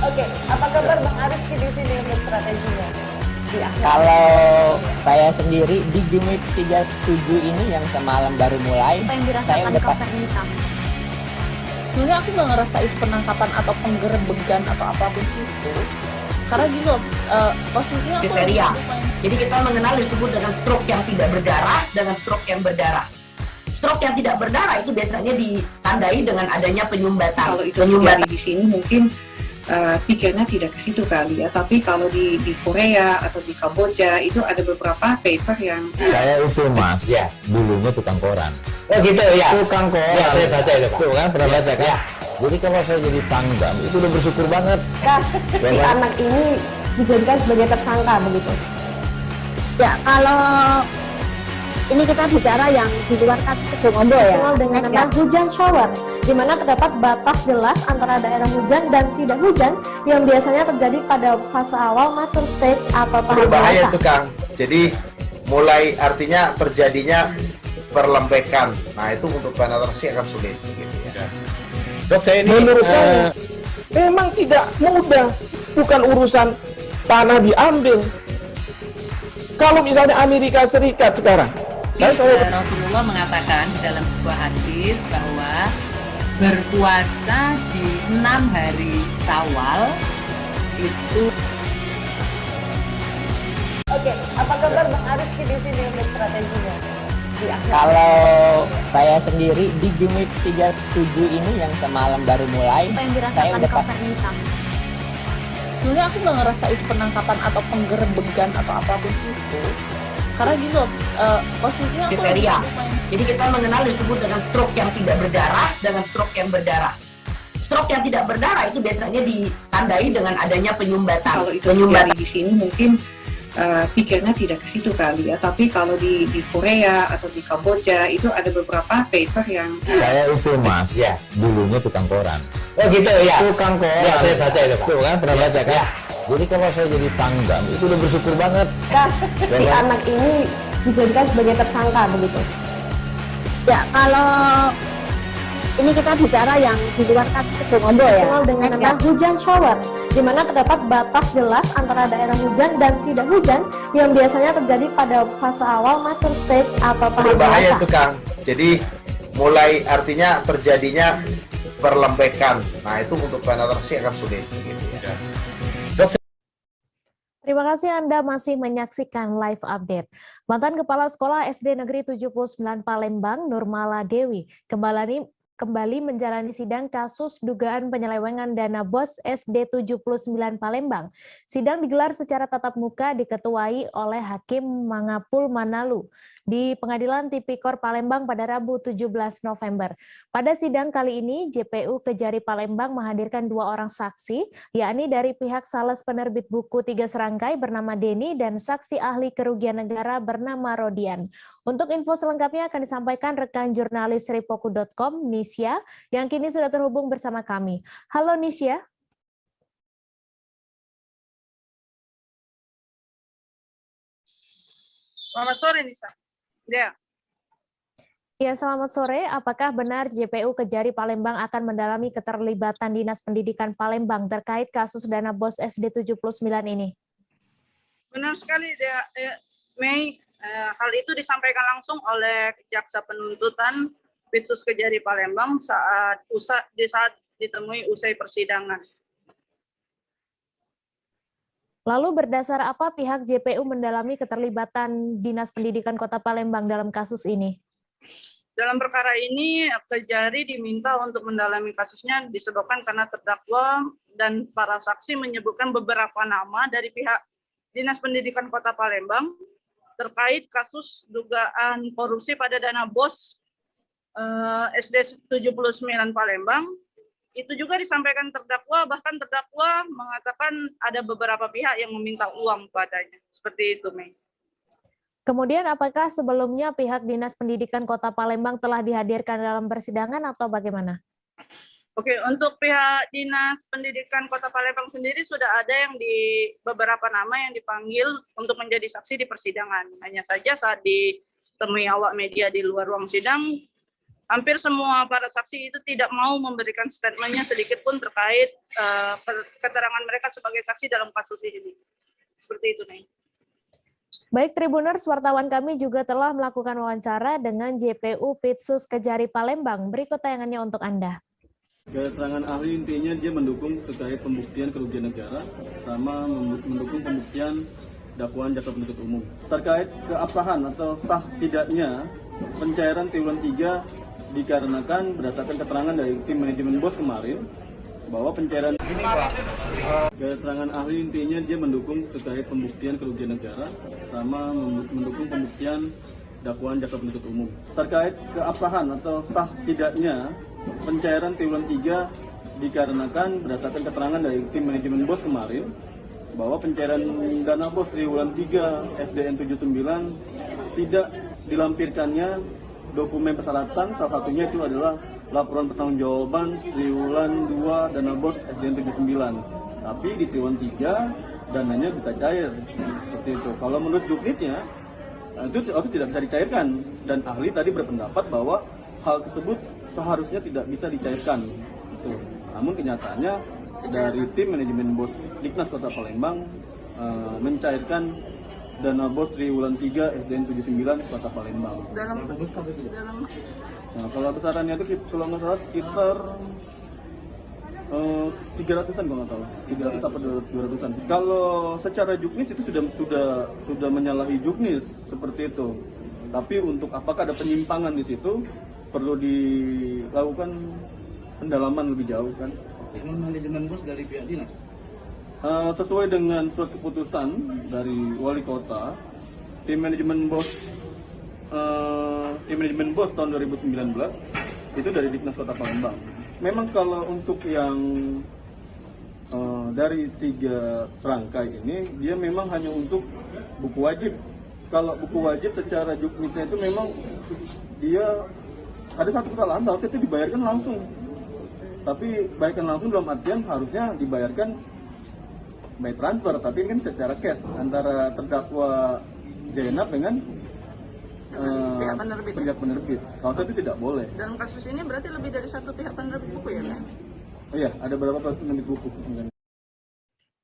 Oke, apa kabar Bang Ariski di sini untuk strateginya? Kalau saya sendiri di Jumip 37 ini yang semalam baru mulai, saya udah pas. Sebenarnya aku nggak ngerasa itu penangkapan atau penggerebekan atau apapun itu. Karena gini loh, posisinya aku kriteria. Jadi kita mengenal disebut dengan stroke yang tidak berdarah dengan stroke yang berdarah. Stroke yang tidak berdarah itu biasanya ditandai dengan adanya penyumbatan. Kalau itu terjadi di sini mungkin pikirnya tidak ke situ kali ya. Tapi kalau di Korea atau di Kamboja itu ada beberapa paper yang saya itu mas, dulunya tukang koran. Oh gitu ya. Tukang koran. Ya, saya baca itu Pak. Tuh kan pernah baca kan? Ya. Jadi kalau saya jadi tanggam itu udah bersyukur banget. Si anak ini dijadikan sebagai tersangka begitu. Ya, kalau ini kita bicara yang di luar kasus Situbondo ya. Dikenal dengan nama hujan shower, di mana terdapat batas jelas antara daerah hujan dan tidak hujan yang biasanya terjadi pada fase awal mature stage atau tahap Berbahaya dewasa. itu Kang. Jadi mulai artinya terjadinya perlembekan. Nah itu untuk penetrasi akan sulit. Gitu ya. Dok, saya ini menurut saya memang tidak mudah, bukan urusan tanah diambil. Kalau misalnya Amerika Serikat sekarang, Rasulullah mengatakan dalam sebuah hadis bahwa berpuasa di 6 hari Syawal itu. Oke, apa kabar Bang Ariski di sini untuk strateginya? Kalau saya sendiri di Jumip 37 ini yang semalam baru mulai, saya udah pas. Sebenarnya aku nggak ngerasa itu penangkapan atau penggerebekan atau apapun itu. Karena gini loh, posisinya aku kriteria. Jadi kita mengenal disebut dengan stroke yang tidak berdarah dengan stroke yang berdarah. Stroke yang tidak berdarah itu biasanya ditandai dengan adanya penyumbatan. Kalau itu terjadi di sini mungkin pikirnya tidak ke situ kali ya. Tapi kalau di Korea atau di Kamboja itu ada beberapa paper yang Saya itu Mas, dulunya tukang koran. Oh gitu ya. Tukang koran. Ya, saya baca itu Pak. Tuh kan pernah baca kan? Jadi kalau saya jadi pangdam itu udah bersyukur banget. Si anak ini dijadikan sebagai tersangka begitu. Ya, kalau ini kita bicara yang di luar kasus Sibolombo ya. Dengan nama hujan shower, di mana terdapat batas jelas antara daerah hujan dan tidak hujan yang biasanya terjadi pada fase awal mature stage atau tahap Berbahaya basah. itu Kang. Jadi mulai artinya terjadinya perlembekan. Nah itu untuk penetrasi akan sulit. Gitu ya. Terima kasih Anda masih menyaksikan live update. Mantan Kepala Sekolah SD Negeri 79 Palembang, Nurmala Dewi, kembali menjalani sidang kasus dugaan penyelewengan dana BOS SD 79 Palembang. Sidang digelar secara tatap muka diketuai oleh Hakim Mangapul Manalu di Pengadilan Tipikor Palembang pada Rabu 17 November. Pada sidang kali ini, JPU Kejari Palembang menghadirkan 2 orang saksi, yakni dari pihak sales penerbit buku 3 serangkai bernama Denny dan saksi ahli kerugian negara bernama Rodian. Untuk info selengkapnya akan disampaikan rekan jurnalis Ripoku.com, Nisya, yang kini sudah terhubung bersama kami. Halo Nisya. Selamat sore Nisa. Ya. Ya, selamat sore. Apakah benar JPU Kejari Palembang akan mendalami keterlibatan Dinas Pendidikan Palembang terkait kasus dana BOS SD 79 ini? Benar sekali, Mei. Hal itu disampaikan langsung oleh Jaksa Penuntutan Pitsus Kejari Palembang saat ditemui usai persidangan. Lalu berdasar apa pihak JPU mendalami keterlibatan Dinas Pendidikan Kota Palembang dalam kasus ini? Dalam perkara ini, Kejari diminta untuk mendalami kasusnya disebabkan karena terdakwa dan para saksi menyebutkan beberapa nama dari pihak Dinas Pendidikan Kota Palembang terkait kasus dugaan korupsi pada dana BOS SD 79 Palembang. Itu juga disampaikan terdakwa, bahkan terdakwa mengatakan ada beberapa pihak yang meminta uang padanya. Seperti itu, Mei. Kemudian apakah sebelumnya pihak Dinas Pendidikan Kota Palembang telah dihadirkan dalam persidangan atau bagaimana? Oke, untuk pihak Dinas Pendidikan Kota Palembang sendiri sudah ada yang di beberapa nama yang dipanggil untuk menjadi saksi di persidangan. Hanya saja saat ditemui awak media di luar ruang sidang, hampir semua para saksi itu tidak mau memberikan statementnya sedikit pun terkait keterangan mereka sebagai saksi dalam kasus ini. Seperti itu, Nih. Baik, Tribuners, wartawan kami juga telah melakukan wawancara dengan JPU Pitsus Kejari Palembang. Berikut tayangannya untuk Anda. Keterangan ahli intinya dia mendukung terkait pembuktian kerugian negara sama mendukung pembuktian dakwaan jaksa penuntut umum. Terkait keabsahan atau sah tidaknya pencairan triwulan 3 dikarenakan berdasarkan keterangan dari tim manajemen BOS kemarin bahwa pencairan ini Pak, keterangan ahli intinya dia mendukung terkait pembuktian kerugian negara sama mendukung pembuktian dakwaan jaksa penuntut umum. Terkait keabsahan atau sah tidaknya pencairan triwulan 3 dikarenakan berdasarkan keterangan dari tim manajemen BOS kemarin bahwa pencairan dana BOS triwulan 3 SDN 79 tidak dilampirkannya dokumen persyaratan, salah satunya itu adalah laporan pertanggungjawaban triwulan 2 dana BOS SDN 79. Tapi di triwulan 3 dananya bisa cair. Seperti itu. Kalau menurut juknisnya itu tidak bisa dicairkan dan ahli tadi berpendapat bahwa hal tersebut seharusnya tidak bisa dicairkan. Itu. Namun kenyataannya dari tim manajemen BOS Diknas Kota Palembang mencairkan dana BOS triwulan 3 SDN 79 Kota Palembang. Nah, kalau besarannya itu kalau nggak salah sekitar 300-an kalau nggak salah, 300 atau 200-an. Kalau secara juknis itu sudah menyalahi juknis seperti itu. Tapi untuk apakah ada penyimpangan di situ perlu dilakukan pendalaman lebih jauh kan. Ini manajemen BOS dari pihak dinas. Sesuai dengan surat keputusan dari wali kota, tim manajemen BOS tahun 2019 itu dari Diknas Kota Palembang. Memang kalau untuk yang dari 3 serangkai ini dia memang hanya untuk buku wajib. Kalau buku wajib secara juknisnya itu memang dia ada satu kesalahan, harusnya itu dibayarkan langsung. Tapi bayarkan langsung dalam artian harusnya dibayarkan by transfer, tapi ini kan secara cash antara terdakwa Zainab dengan pihak penerbit. Kalau itu tidak boleh. Dalam kasus ini berarti lebih dari satu pihak penerbit buku ya, Pak? Oh iya, ada beberapa penerbit buku.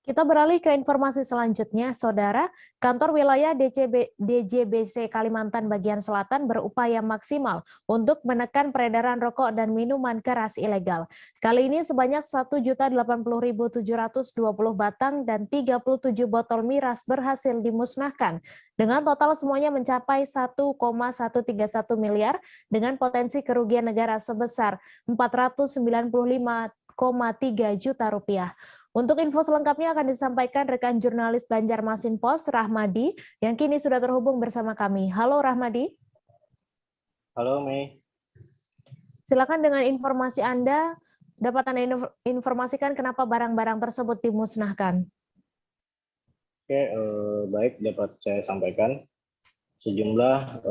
Kita beralih ke informasi selanjutnya, Saudara. Kantor wilayah DJBC Kalimantan bagian Selatan berupaya maksimal untuk menekan peredaran rokok dan minuman keras ilegal. Kali ini sebanyak 1.080.720 batang dan 37 botol miras berhasil dimusnahkan. Dengan total semuanya mencapai 1,131 miliar dengan potensi kerugian negara sebesar 495,3 juta rupiah. Untuk info selengkapnya akan disampaikan rekan jurnalis Banjarmasin Post, Rahmadi, yang kini sudah terhubung bersama kami. Halo Rahmadi. Halo Mei. Silakan dengan informasi Anda, dapat Anda informasikan kenapa barang-barang tersebut dimusnahkan? Oke, baik, dapat saya sampaikan. Sejumlah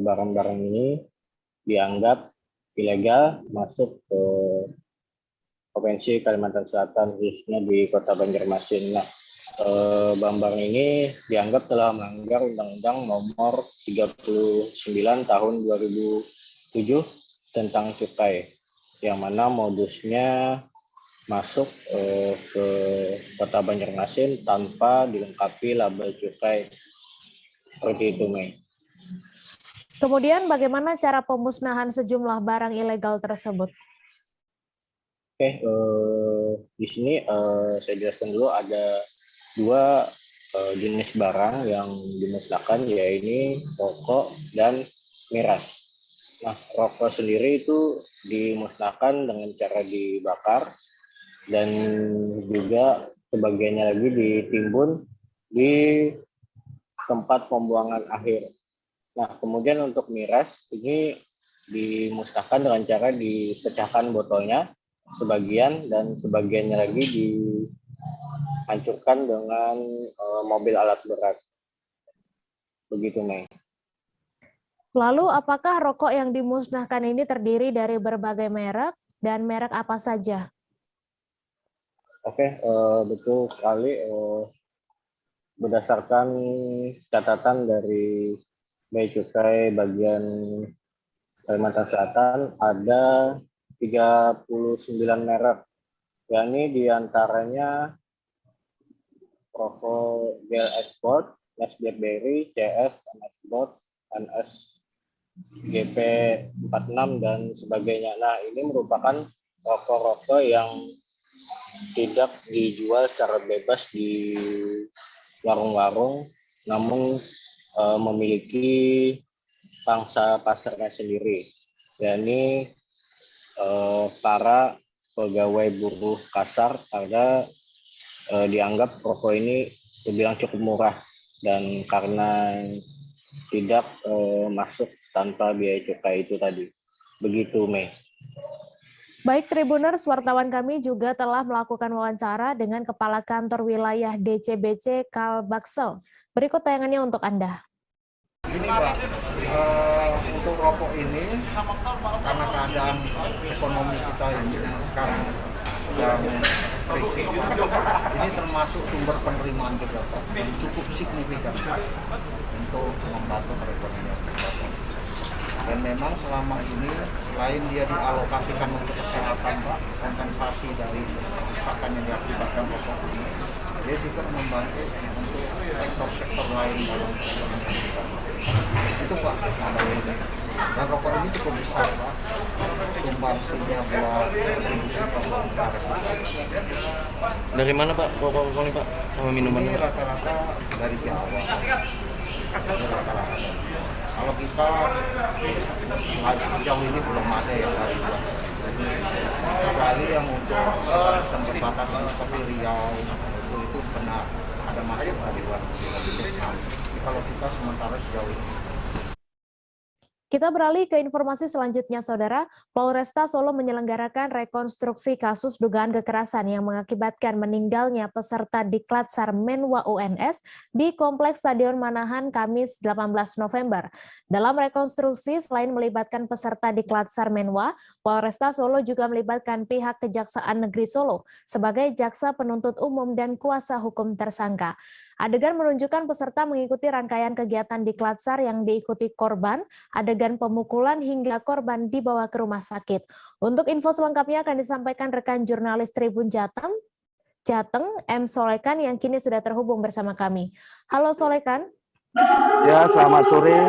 barang-barang ini dianggap ilegal masuk ke Provinsi Kalimantan Selatan, khususnya di Kota Banjarmasin. Nah, barang-barang ini dianggap telah melanggar Undang-Undang Nomor 39 Tahun 2007 tentang cukai, yang mana modusnya masuk ke Kota Banjarmasin tanpa dilengkapi label cukai. Seperti itu, Mei. Kemudian bagaimana cara pemusnahan sejumlah barang ilegal tersebut? Oke, di sini saya jelaskan dulu ada 2 jenis barang yang dimusnahkan, yaitu rokok dan miras. Nah, rokok sendiri itu dimusnahkan dengan cara dibakar dan juga sebagiannya lagi ditimbun di tempat pembuangan akhir. Nah, kemudian untuk miras ini dimusnahkan dengan cara dipecahkan botolnya sebagian dan sebagiannya lagi dihancurkan dengan mobil alat berat. Begitu, Mei. Lalu apakah rokok yang dimusnahkan ini terdiri dari berbagai merek dan merek apa saja? Oke, betul sekali. Berdasarkan catatan dari Bea Cukai bagian Kalimantan Selatan, ada 39 merek, yakni diantaranya rokok Gel Export, Nes Blackberry, CS, NS Bot, NS GP 46 dan sebagainya. Nah, ini merupakan rokok-rokok yang tidak dijual secara bebas di warung-warung, namun memiliki pangsa pasarnya sendiri, yakni para pegawai buruh kasar, karena dianggap rokok ini terbilang cukup murah dan karena tidak masuk tanpa biaya cukai itu tadi. Begitu, Mei. Baik, Tribuners, wartawan kami juga telah melakukan wawancara dengan Kepala Kantor Wilayah DJBC Kalbaksel. Berikut tayangannya untuk Anda. Ini Pak, untuk rokok ini karena keadaan ekonomi kita ini sekarang sedang krisis, ini termasuk sumber penerimaan juga Pak, yang cukup signifikan untuk membantu perekonomian kita. Dan memang selama ini selain dia dialokasikan untuk kesehatan Pak, kompensasi dari kerusakan yang diakibatkan rokok ini, dia juga membantu untuk sektor-sektor lain dalam perekonomian kita. Itu Pak, ini. Dan rokok ini cukup besar Pak, sumbangsinya buat industri rokok. Dari mana Pak rokok ini Pak, sama minumannya? Ini rata-rata dari Jawa. Rata-rata. Kalau kita sejauh ini belum ada yang dari luar. Kecuali yang untuk perbatasan seperti Riau itu benar ada masuk dari luar. Tapi kalau kita sementara sejauh ini. Kita beralih ke informasi selanjutnya, Saudara. Polresta Solo menyelenggarakan rekonstruksi kasus dugaan kekerasan yang mengakibatkan meninggalnya peserta Diklat SAR Menwa UNS di Kompleks Stadion Manahan Kamis 18 November. Dalam rekonstruksi, selain melibatkan peserta Diklat SAR Menwa, Polresta Solo juga melibatkan pihak Kejaksaan Negeri Solo sebagai jaksa penuntut umum dan kuasa hukum tersangka. Adegan menunjukkan peserta mengikuti rangkaian kegiatan Diklat SAR yang diikuti korban, adegan pemukulan hingga korban dibawa ke rumah sakit. Untuk info selengkapnya akan disampaikan rekan jurnalis Tribun Jateng, M. Solekan yang kini sudah terhubung bersama kami. Halo Solekan. Ya, selamat sore.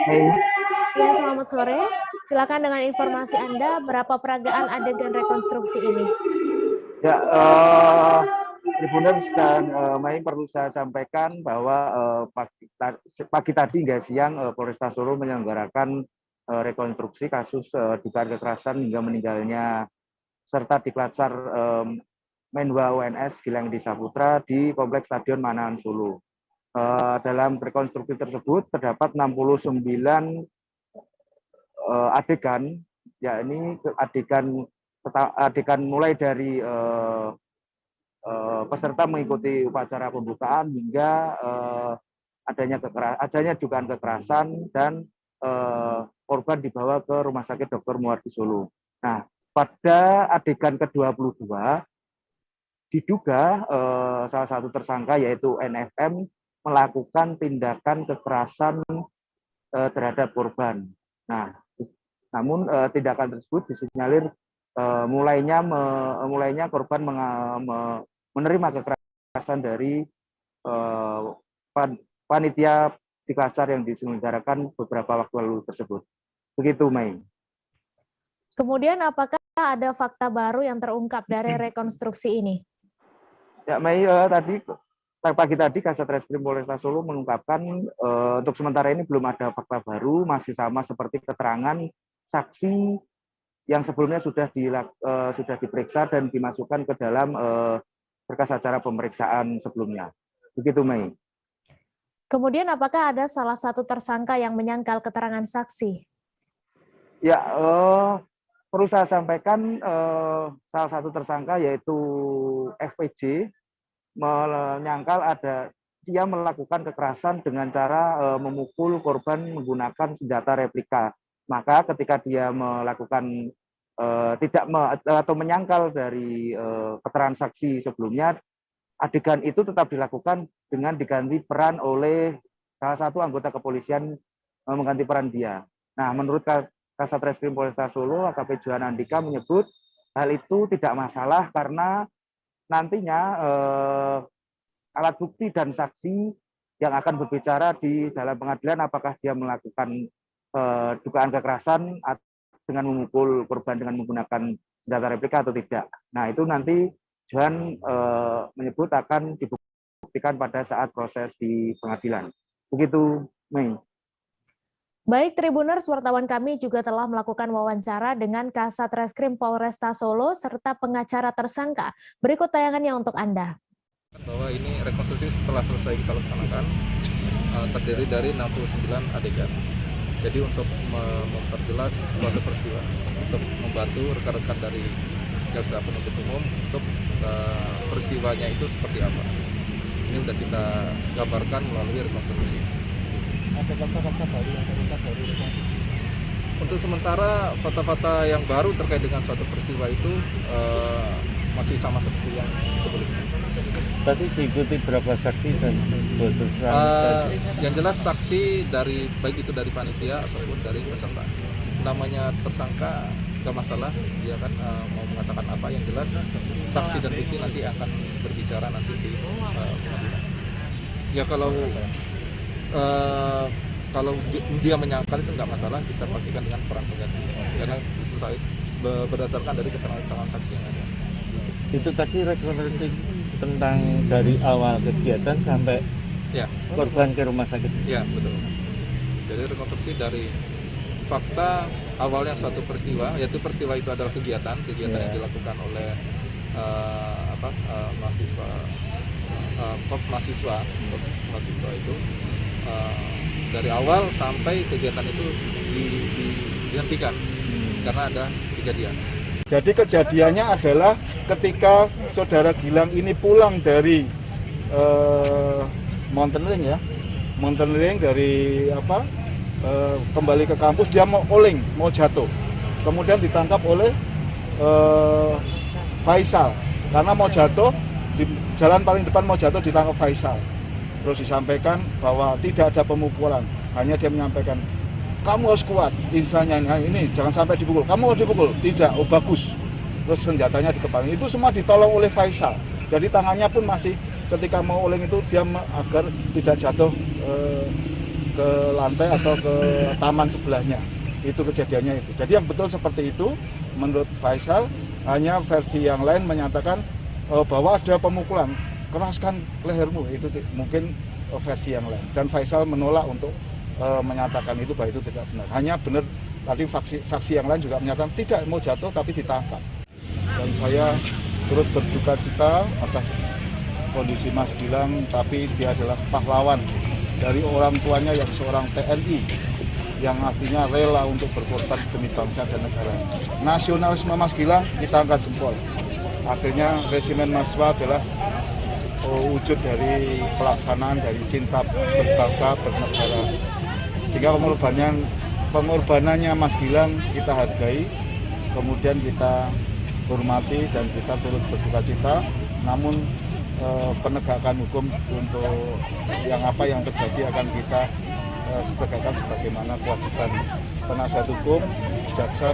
Hey. Ya, selamat sore. Silakan dengan informasi Anda, berapa peragaan adegan rekonstruksi ini? Ya, Tribuners dan Mai, perlu saya sampaikan bahwa pagi tadi hingga siang Polresta Solo menyelenggarakan rekonstruksi kasus dugaan kekerasan hingga meninggalnya serta Diklat SAR Menwa UNS Gilang Edi Saputra di Kompleks Stadion Manahan Solo. Dalam rekonstruksi tersebut terdapat 69 adegan, yakni adegan mulai dari peserta mengikuti upacara pembukaan hingga adanya dugaan kekerasan dan korban dibawa ke Rumah Sakit Dr. Muardi Solo. Nah, pada adegan ke-22 diduga salah satu tersangka yaitu NFM melakukan tindakan kekerasan terhadap korban. Nah, namun tindakan tersebut disinyalir mulainya korban menerima kekerasan dari panitia Diklat SAR yang diselenggarakan beberapa waktu lalu tersebut. Begitu, Mei. Kemudian apakah ada fakta baru yang terungkap dari rekonstruksi ini? Ya, Mei, pagi tadi Kasat Reskrim Polresta Solo mengungkapkan untuk sementara ini belum ada fakta baru, masih sama seperti keterangan saksi yang sebelumnya sudah diperiksa dan dimasukkan ke dalam berkas acara pemeriksaan sebelumnya. Begitu, Mei. Kemudian apakah ada salah satu tersangka yang menyangkal keterangan saksi? Ya, perlu saya sampaikan salah satu tersangka yaitu FPJ menyangkal dia melakukan kekerasan dengan cara memukul korban menggunakan senjata replika. Maka ketika dia melakukan atau menyangkal dari keterangan saksi sebelumnya, adegan itu tetap dilakukan dengan diganti peran oleh salah satu anggota kepolisian mengganti peran dia. Nah, menurut Kasat Reskrim Polresta Solo, AKP Johan Andika menyebut hal itu tidak masalah karena nantinya alat bukti dan saksi yang akan berbicara di dalam pengadilan apakah dia melakukan dugaan kekerasan dengan memukul korban dengan menggunakan senjata replika atau tidak. Nah, itu nanti Johan menyebut akan dibuktikan pada saat proses di pengadilan. Begitu, Mei. Baik, Tribuners, wartawan kami juga telah melakukan wawancara dengan Kasat Reskrim Polresta Solo serta pengacara tersangka. Berikut tayangannya untuk Anda. Bahwa ini rekonstruksi setelah selesai kita laksanakan terdiri dari 69 adegan. Jadi untuk memperjelas suatu peristiwa, untuk membantu rekan-rekan dari jaksa penuntut umum untuk peristiwanya itu seperti apa. Ini sudah kita gambarkan melalui rekonstruksi. Ada fakta-fakta baru yang terungkap dari rekonstruksi? Untuk sementara fakta-fakta yang baru terkait dengan suatu peristiwa itu masih sama seperti yang sebelumnya. Tadi diikuti berapa saksi dan yang jelas saksi dari baik itu dari panitia ataupun dari peserta. Namanya tersangka nggak masalah, dia kan mau mengatakan apa, yang jelas saksi dan bukti nanti akan berbicara nanti di pengadilan. Ya kalau dia menyangkal itu nggak masalah, kita pastikan dengan peran pengganti karena berdasarkan dari keterangan saksi yang ada. Itu tadi rekonstruksi tentang dari awal kegiatan sampai ya, korban ke rumah sakit. Ya, betul. Jadi rekonstruksi dari fakta awalnya suatu peristiwa, yaitu peristiwa itu adalah kegiatan yang dilakukan oleh mahasiswa itu dari awal sampai kegiatan itu dihentikan karena ada kejadian. Jadi kejadiannya adalah ketika saudara Gilang ini pulang dari mountaineering dari kembali ke kampus, dia mau oleng, mau jatuh. Kemudian ditangkap oleh Faisal karena mau jatuh di jalan paling depan, mau jatuh ditangkap Faisal. Terus disampaikan bahwa tidak ada pemukulan, hanya dia menyampaikan kamu harus kuat, istilahnya ini jangan sampai dipukul, kamu harus dipukul, tidak, oh bagus. Terus senjatanya dikepalin, itu semua ditolong oleh Faisal. Jadi tangannya pun masih ketika mau oleng itu dia agar tidak jatuh ke lantai atau ke taman sebelahnya. Itu kejadiannya itu. Jadi yang betul seperti itu menurut Faisal, hanya versi yang lain menyatakan bahwa ada pemukulan, keraskan lehermu, itu mungkin versi yang lain. Dan Faisal menolak untuk menyatakan itu bahwa itu tidak benar. Hanya benar tadi saksi yang lain juga menyatakan tidak mau jatuh tapi ditangkap. Dan saya turut berduka cita atas kondisi Mas Gilang, tapi dia adalah pahlawan dari orang tuanya yang seorang TNI yang artinya rela untuk berkorban demi bangsa dan negara. Nasionalisme Mas Gilang kita angkat jempol. Akhirnya resimen mahasiswa adalah wujud dari pelaksanaan dari cinta berbangsa bernegara. Sehingga pengorbanannya Mas Gilang kita hargai, kemudian kita hormati dan kita turut berduka cita. Namun penegakan hukum untuk yang terjadi akan kita tegakkan sebagaimana kewajiban penasihat hukum, jaksa.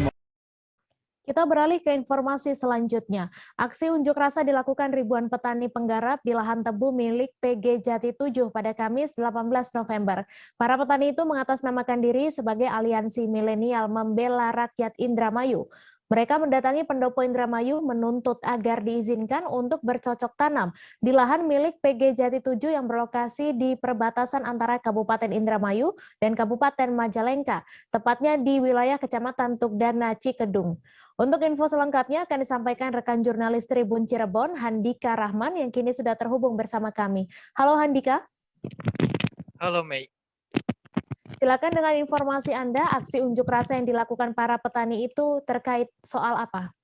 Kita beralih ke informasi selanjutnya. Aksi unjuk rasa dilakukan ribuan petani penggarap di lahan tebu milik PG Jati 7 pada Kamis 18 November. Para petani itu mengatasnamakan diri sebagai Aliansi Milenial Membela Rakyat Indramayu. Mereka mendatangi Pendopo Indramayu menuntut agar diizinkan untuk bercocok tanam di lahan milik PG Jati 7 yang berlokasi di perbatasan antara Kabupaten Indramayu dan Kabupaten Majalengka, tepatnya di wilayah Kecamatan Tugdana, Cikedung. Untuk info selengkapnya akan disampaikan rekan jurnalis Tribun Cirebon, Handika Rahman, yang kini sudah terhubung bersama kami. Halo Handika. Halo Mei. Silakan dengan informasi Anda, aksi unjuk rasa yang dilakukan para petani itu terkait soal apa?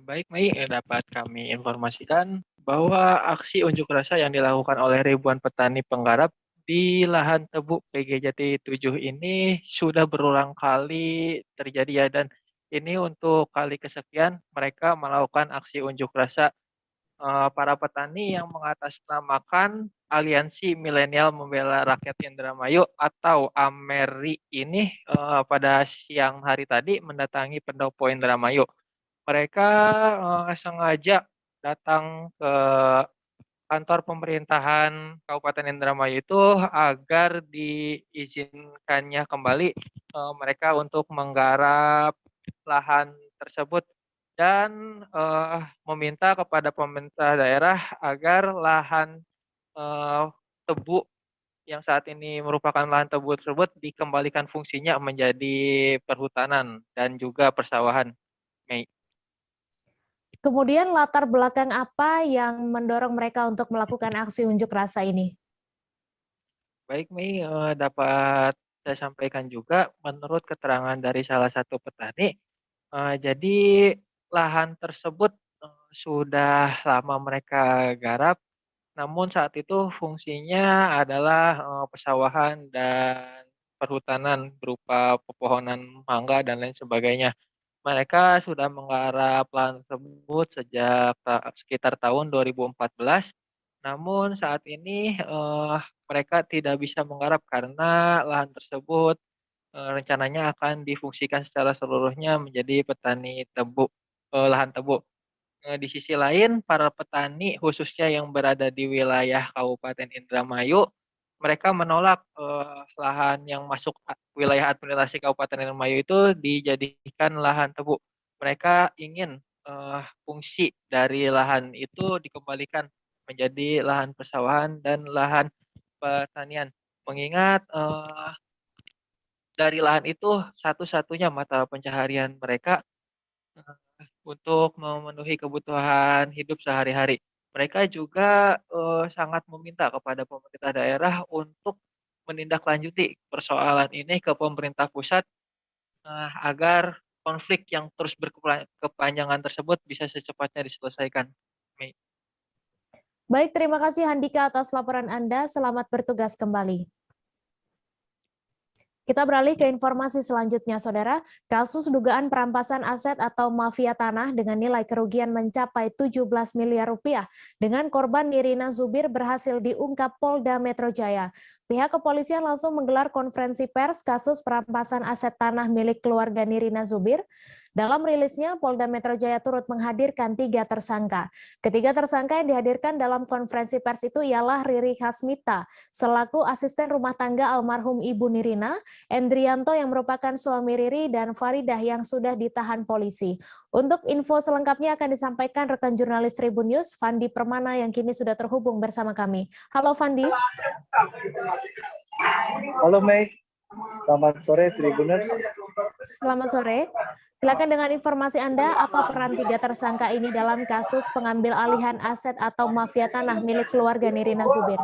Baik Mei, dapat kami informasikan bahwa aksi unjuk rasa yang dilakukan oleh ribuan petani penggarap di lahan tebu PG Jati 7 ini sudah berulang kali terjadi ya, dan ini untuk kali kesekian mereka melakukan aksi unjuk rasa. Para petani yang mengatasnamakan Aliansi Milenial Membela Rakyat Indramayu atau AMERI ini pada siang hari tadi mendatangi Pendopo Indramayu. Mereka sengaja datang ke kantor pemerintahan Kabupaten Indramayu itu agar diizinkannya kembali mereka untuk menggarap lahan tersebut dan meminta kepada pemerintah daerah agar lahan tebu yang saat ini merupakan lahan tebu tersebut dikembalikan fungsinya menjadi perhutanan dan juga persawahan. Mei. Kemudian latar belakang apa yang mendorong mereka untuk melakukan aksi unjuk rasa ini? Baik Mei, dapat saya sampaikan juga menurut keterangan dari salah satu petani, jadi lahan tersebut sudah lama mereka garap, namun saat itu fungsinya adalah persawahan dan perhutanan berupa pepohonan mangga dan lain sebagainya. Mereka sudah menggarap lahan tersebut sejak sekitar tahun 2014, namun saat ini mereka tidak bisa menggarap karena lahan tersebut rencananya akan difungsikan secara seluruhnya menjadi petani tebu, lahan tebu. Di sisi lain, para petani khususnya yang berada di wilayah Kabupaten Indramayu, mereka menolak lahan yang masuk wilayah administrasi Kabupaten Indramayu itu dijadikan lahan tebu. Mereka ingin fungsi dari lahan itu dikembalikan menjadi lahan persawahan dan lahan pertanian. Mengingat dari lahan itu satu-satunya mata pencaharian mereka untuk memenuhi kebutuhan hidup sehari-hari. Mereka juga sangat meminta kepada pemerintah daerah untuk menindaklanjuti persoalan ini ke pemerintah pusat agar konflik yang terus berkepanjangan tersebut bisa secepatnya diselesaikan. Baik, terima kasih Handika atas laporan Anda. Selamat bertugas kembali. Kita beralih ke informasi selanjutnya, Saudara. Kasus dugaan perampasan aset atau mafia tanah dengan nilai kerugian mencapai 17 miliar rupiah dengan korban Nirina Zubir berhasil diungkap Polda Metro Jaya. Pihak kepolisian langsung menggelar konferensi pers kasus perampasan aset tanah milik keluarga Nirina Zubir. Dalam rilisnya, Polda Metro Jaya turut menghadirkan 3 tersangka. Ketiga tersangka yang dihadirkan dalam konferensi pers itu ialah Riri Hasmita, selaku asisten rumah tangga almarhum Ibu Nirina, Endrianto yang merupakan suami Riri, dan Faridah yang sudah ditahan polisi. Untuk info selengkapnya akan disampaikan rekan jurnalis Tribun News, Fandi Permana, yang kini sudah terhubung bersama kami. Halo Fandi. Halo Mei, selamat sore Tribuners. Selamat sore. Silakan dengan informasi Anda, apa peran 3 tersangka ini dalam kasus pengambil alihan aset atau mafia tanah milik keluarga Nirina Zubir?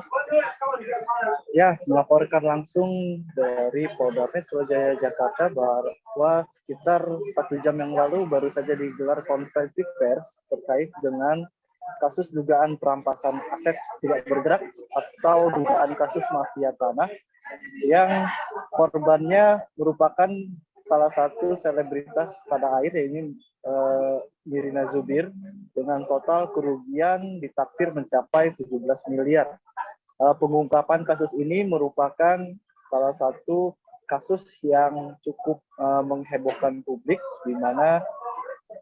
Ya, melaporkan langsung dari Polda Metro Jaya Jakarta bahwa sekitar 1 jam yang lalu baru saja digelar konferensi pers terkait dengan kasus dugaan perampasan aset tidak bergerak atau dugaan kasus mafia tanah yang korbannya merupakan salah satu selebritas tanah air, yaitu Nirina Zubir, dengan total kerugian ditaksir mencapai 17 miliar. Pengungkapan kasus ini merupakan salah satu kasus yang cukup menghebohkan publik, di mana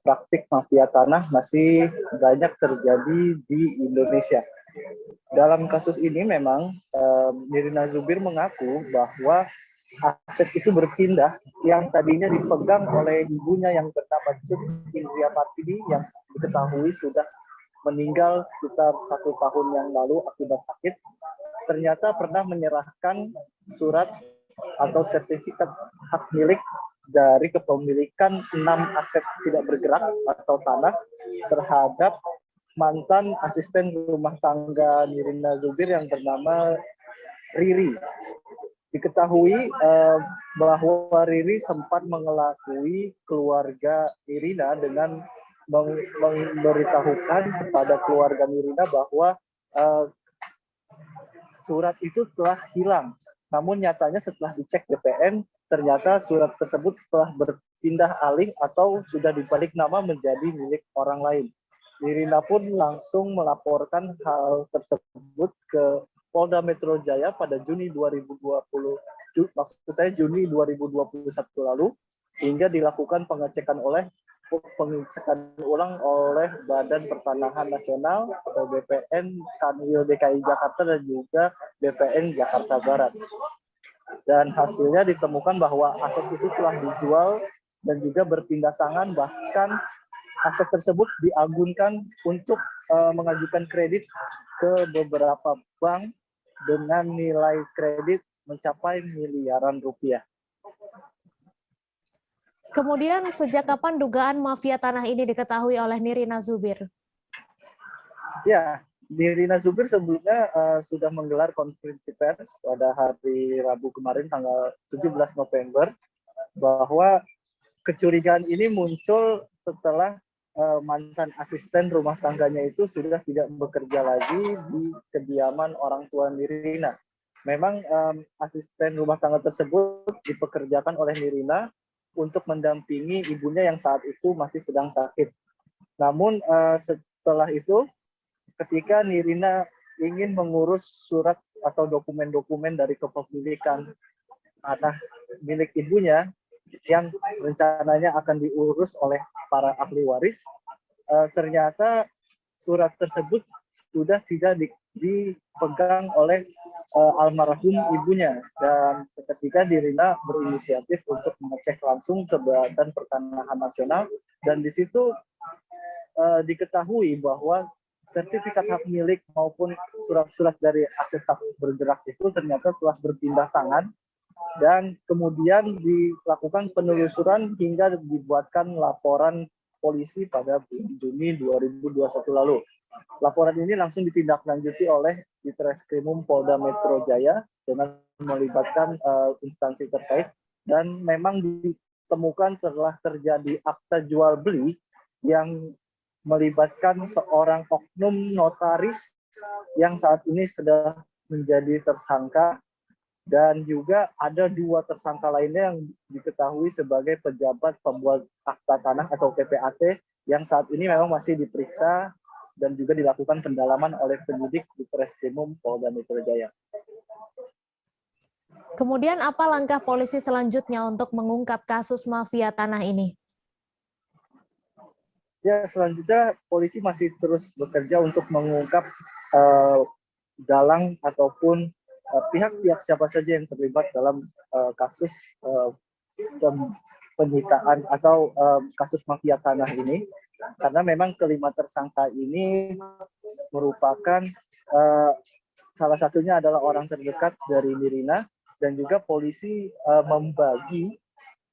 praktik mafia tanah masih banyak terjadi di Indonesia. Dalam kasus ini memang Nirina Zubir mengaku bahwa aset itu berpindah yang tadinya dipegang oleh ibunya yang bernama Indria Partidi yang diketahui sudah meninggal sekitar 1 tahun yang lalu akibat sakit. Ternyata pernah menyerahkan surat atau sertifikat hak milik dari kepemilikan 6 aset tidak bergerak atau tanah terhadap mantan asisten rumah tangga Nirina Zubir yang bernama Riri. Diketahui bahwa Riri sempat mengelakui keluarga Nirina dengan memberitahukan kepada keluarga Nirina bahwa surat itu telah hilang. Namun nyatanya setelah dicek BPN, ternyata surat tersebut telah berpindah alih atau sudah dibalik nama menjadi milik orang lain. Nirina pun langsung melaporkan hal tersebut ke Polda Metro Jaya pada Juni 2021 lalu, hingga dilakukan pengecekan ulang oleh Badan Pertanahan Nasional atau BPN Kanwil DKI Jakarta dan juga BPN Jakarta Barat. Dan hasilnya ditemukan bahwa aset itu telah dijual dan juga berpindah tangan, bahkan aset tersebut diagunkan untuk mengajukan kredit ke beberapa bank dengan nilai kredit mencapai miliaran rupiah. Kemudian sejak kapan dugaan mafia tanah ini diketahui oleh Nirina Zubir? Ya, Nirina Zubir sebelumnya sudah menggelar konferensi pers pada hari Rabu kemarin tanggal 17 November bahwa kecurigaan ini muncul setelah mantan asisten rumah tangganya itu sudah tidak bekerja lagi di kediaman orang tua Nirina. Memang asisten rumah tangga tersebut dipekerjakan oleh Nirina untuk mendampingi ibunya yang saat itu masih sedang sakit. Namun setelah itu, ketika Nirina ingin mengurus surat atau dokumen-dokumen dari kepemilikan tanah milik ibunya yang rencananya akan diurus oleh para ahli waris, ternyata surat tersebut sudah tidak dipegang oleh almarhum ibunya, dan ketika Nirina berinisiatif untuk mengecek langsung ke Badan Pertanahan Nasional, dan di situ diketahui bahwa sertifikat hak milik maupun surat-surat dari aset tak bergerak itu ternyata telah berpindah tangan, dan kemudian dilakukan penelusuran hingga dibuatkan laporan polisi pada bulan Juni 2021 lalu. Laporan ini langsung ditindaklanjuti oleh di Treskrimum Polda Metro Jaya dengan melibatkan instansi terkait, dan memang ditemukan telah terjadi akta jual beli yang melibatkan seorang oknum notaris yang saat ini sudah menjadi tersangka, dan juga ada 2 tersangka lainnya yang diketahui sebagai pejabat pembuat akta tanah atau PPAT yang saat ini memang masih diperiksa dan juga dilakukan pendalaman oleh penyidik di Treskrimum Polda Metro Jaya. Kemudian apa langkah polisi selanjutnya untuk mengungkap kasus mafia tanah ini? Ya, selanjutnya polisi masih terus bekerja untuk mengungkap dalang ataupun pihak-pihak siapa saja yang terlibat dalam kasus penyitaan atau kasus mafia tanah ini. Karena memang kelima tersangka ini merupakan salah satunya adalah orang terdekat dari Nirina, dan juga polisi membagi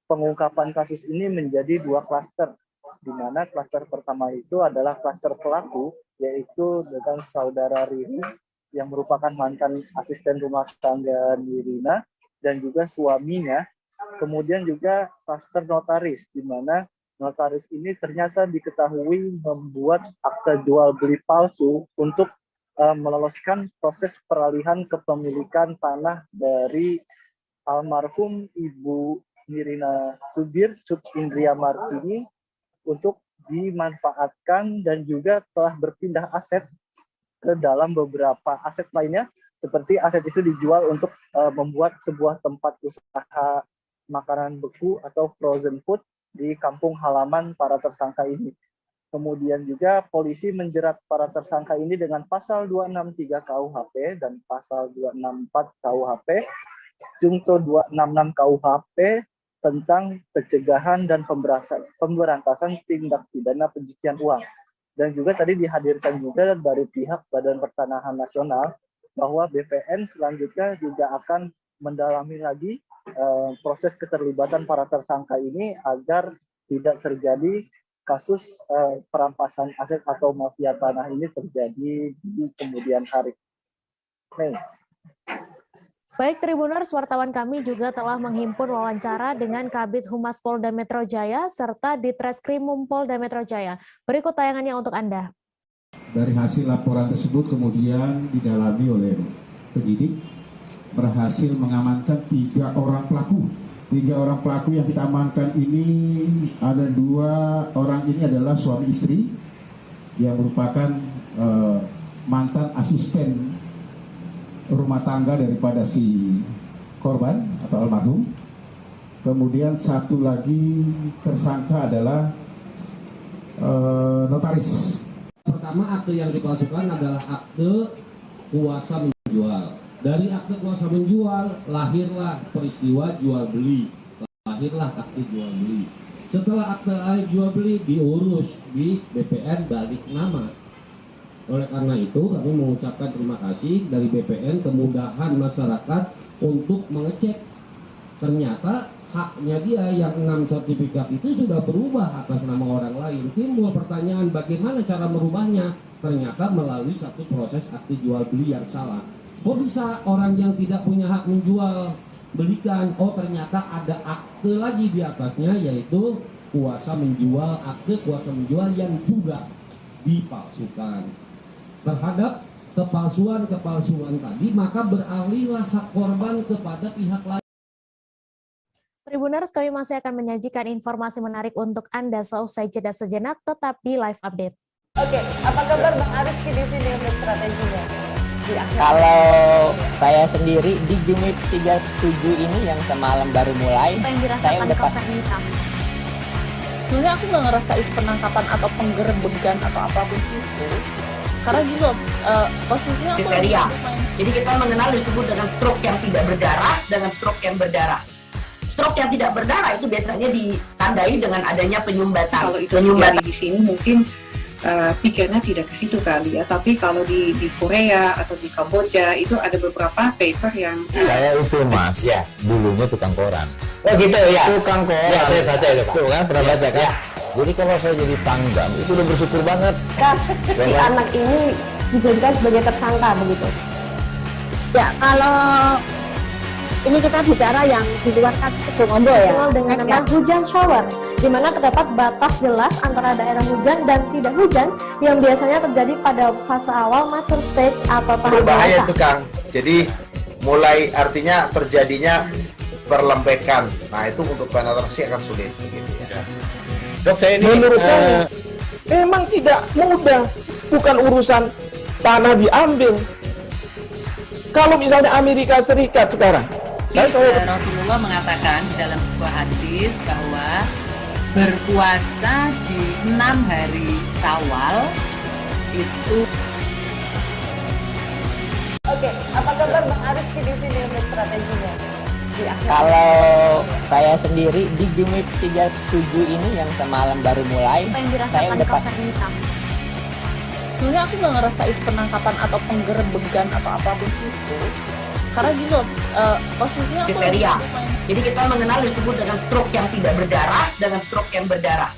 pengungkapan kasus ini menjadi 2 klaster, di mana klaster pertama itu adalah klaster pelaku, yaitu dengan saudara Riri yang merupakan mantan asisten rumah tangga Nirina dan juga suaminya. Kemudian juga klaster notaris, di mana notaris ini ternyata diketahui membuat akta jual beli palsu untuk meloloskan proses peralihan kepemilikan tanah dari almarhum Ibu Nirina Subir Sub Indria Martini untuk dimanfaatkan, dan juga telah berpindah aset ke dalam beberapa aset lainnya, seperti aset itu dijual untuk membuat sebuah tempat usaha makanan beku atau frozen food di kampung halaman para tersangka ini. Kemudian juga polisi menjerat para tersangka ini dengan pasal 263 KUHP dan pasal 264 KUHP, Junto 266 KUHP tentang pencegahan dan pemberantasan tindak pidana pencucian uang. Dan juga tadi dihadirkan juga dari pihak Badan Pertanahan Nasional bahwa BPN selanjutnya juga akan mendalami lagi proses keterlibatan para tersangka ini agar tidak terjadi kasus perampasan aset atau mafia tanah ini terjadi di kemudian hari. Baik Tribuners, wartawan kami juga telah menghimpun wawancara dengan Kabid Humas Polda Metro Jaya serta di Treskrimum Polda Metro Jaya. Berikut tayangannya untuk Anda. Dari hasil laporan tersebut kemudian didalami oleh penyidik, berhasil mengamankan 3 orang pelaku. 3 orang pelaku yang kita amankan ini, ada 2 orang ini adalah suami istri yang merupakan mantan asisten rumah tangga daripada si korban atau almarhum. Kemudian 1 lagi tersangka adalah notaris. Pertama, akte yang dipalsukan adalah akte kuasa menjual. Dari akte kuasa menjual lahirlah peristiwa jual beli, lahirlah akte jual beli. Setelah akte jual beli diurus di BPN balik nama. Oleh karena itu kami mengucapkan terima kasih dari BPN kemudahan masyarakat untuk mengecek. Ternyata haknya dia yang 6 sertifikat itu sudah berubah atas nama orang lain. Timbul pertanyaan bagaimana cara merubahnya? Ternyata melalui satu proses akte jual beli yang salah. Kok bisa orang yang tidak punya hak menjual belikan? Oh, ternyata ada akte lagi di atasnya, yaitu kuasa menjual, akte kuasa menjual yang juga dipalsukan. Terhadap kepalsuan tadi, maka beralihlah hak korban kepada pihak lain. Tribuners, kami masih akan menyajikan informasi menarik untuk Anda seusai jeda sejenak, tetap di live update. Oke, apa kabar Bang Ariski di sini untuk strateginya? Kalau saya sendiri di Jumip 37 ini yang semalam baru mulai, saya udah pasti. Sebenarnya aku nggak ngerasain penangkapan atau penggerebekan atau apapun itu. Karena gitu, posisinya aku kriteria. Jadi kita mengenal disebut dengan stroke yang tidak berdarah dengan stroke yang berdarah. Stroke yang tidak berdarah itu biasanya ditandai dengan adanya penyumbatan. Kalau itu terjadi di sini mungkin pikirnya tidak ke situ kali ya. Tapi kalau di Korea atau di Kamboja itu ada beberapa paper yang saya itu mas, ya dulunya tukang koran. Oh gitu ya. Tukang koran. Ya, saya baca itu Pak. Tuh kan pernah baca kan? Ya. Jadi kalau saya jadi pangdam itu udah bersyukur banget. Si anak ini dijadikan sebagai tersangka begitu. Ya, kalau ini kita bicara yang di luar kasus Sebongombo ya. Dengan nama hujan shower, di mana terdapat batas jelas antara daerah hujan dan tidak hujan yang biasanya terjadi pada fase awal mature stage atau tahap Berbahaya dewasa. itu Kang. Jadi mulai artinya terjadinya perlembekan. Nah itu untuk penetrasi akan sulit. Gitu ya. Dok, saya ini menurut saya memang tidak mudah, bukan urusan tanah diambil. Kalau misalnya Amerika Serikat sekarang, Rasulullah mengatakan dalam sebuah hadis bahwa berpuasa di 6 hari Syawal itu. Oke, apa kabar Bang Aris di sini untuk strateginya? Kalau saya sendiri di Jumip 37 ini yang semalam baru mulai, Apa yang saya dirasakan udah Kak Fernita? Sebenarnya aku nggak ngerasain penangkapan atau penggerebekan atau apapun itu. Karena gini loh, posisinya aku Kriteria. Jadi kita mengenal disebut dengan stroke yang tidak berdarah dengan stroke yang berdarah.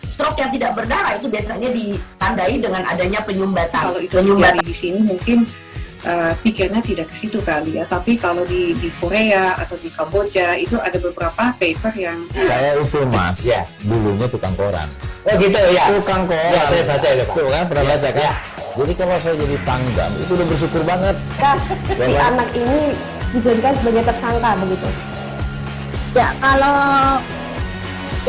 Stroke yang tidak berdarah itu biasanya ditandai dengan adanya penyumbatan. Kalau itu terjadi di sini mungkin pikirnya tidak ke situ kali ya, tapi kalau di Korea atau di Kamboja itu ada beberapa paper yang Saya itu Mas, dulunya tukang koran. Oh gitu ya. Tukang koran. Ya, saya baca itu, Pak. Tuh kan pernah baca kan? Jadi kalau saya jadi pangdam itu udah bersyukur banget. Si anak ini dijadikan sebagai tersangka begitu. Ya, kalau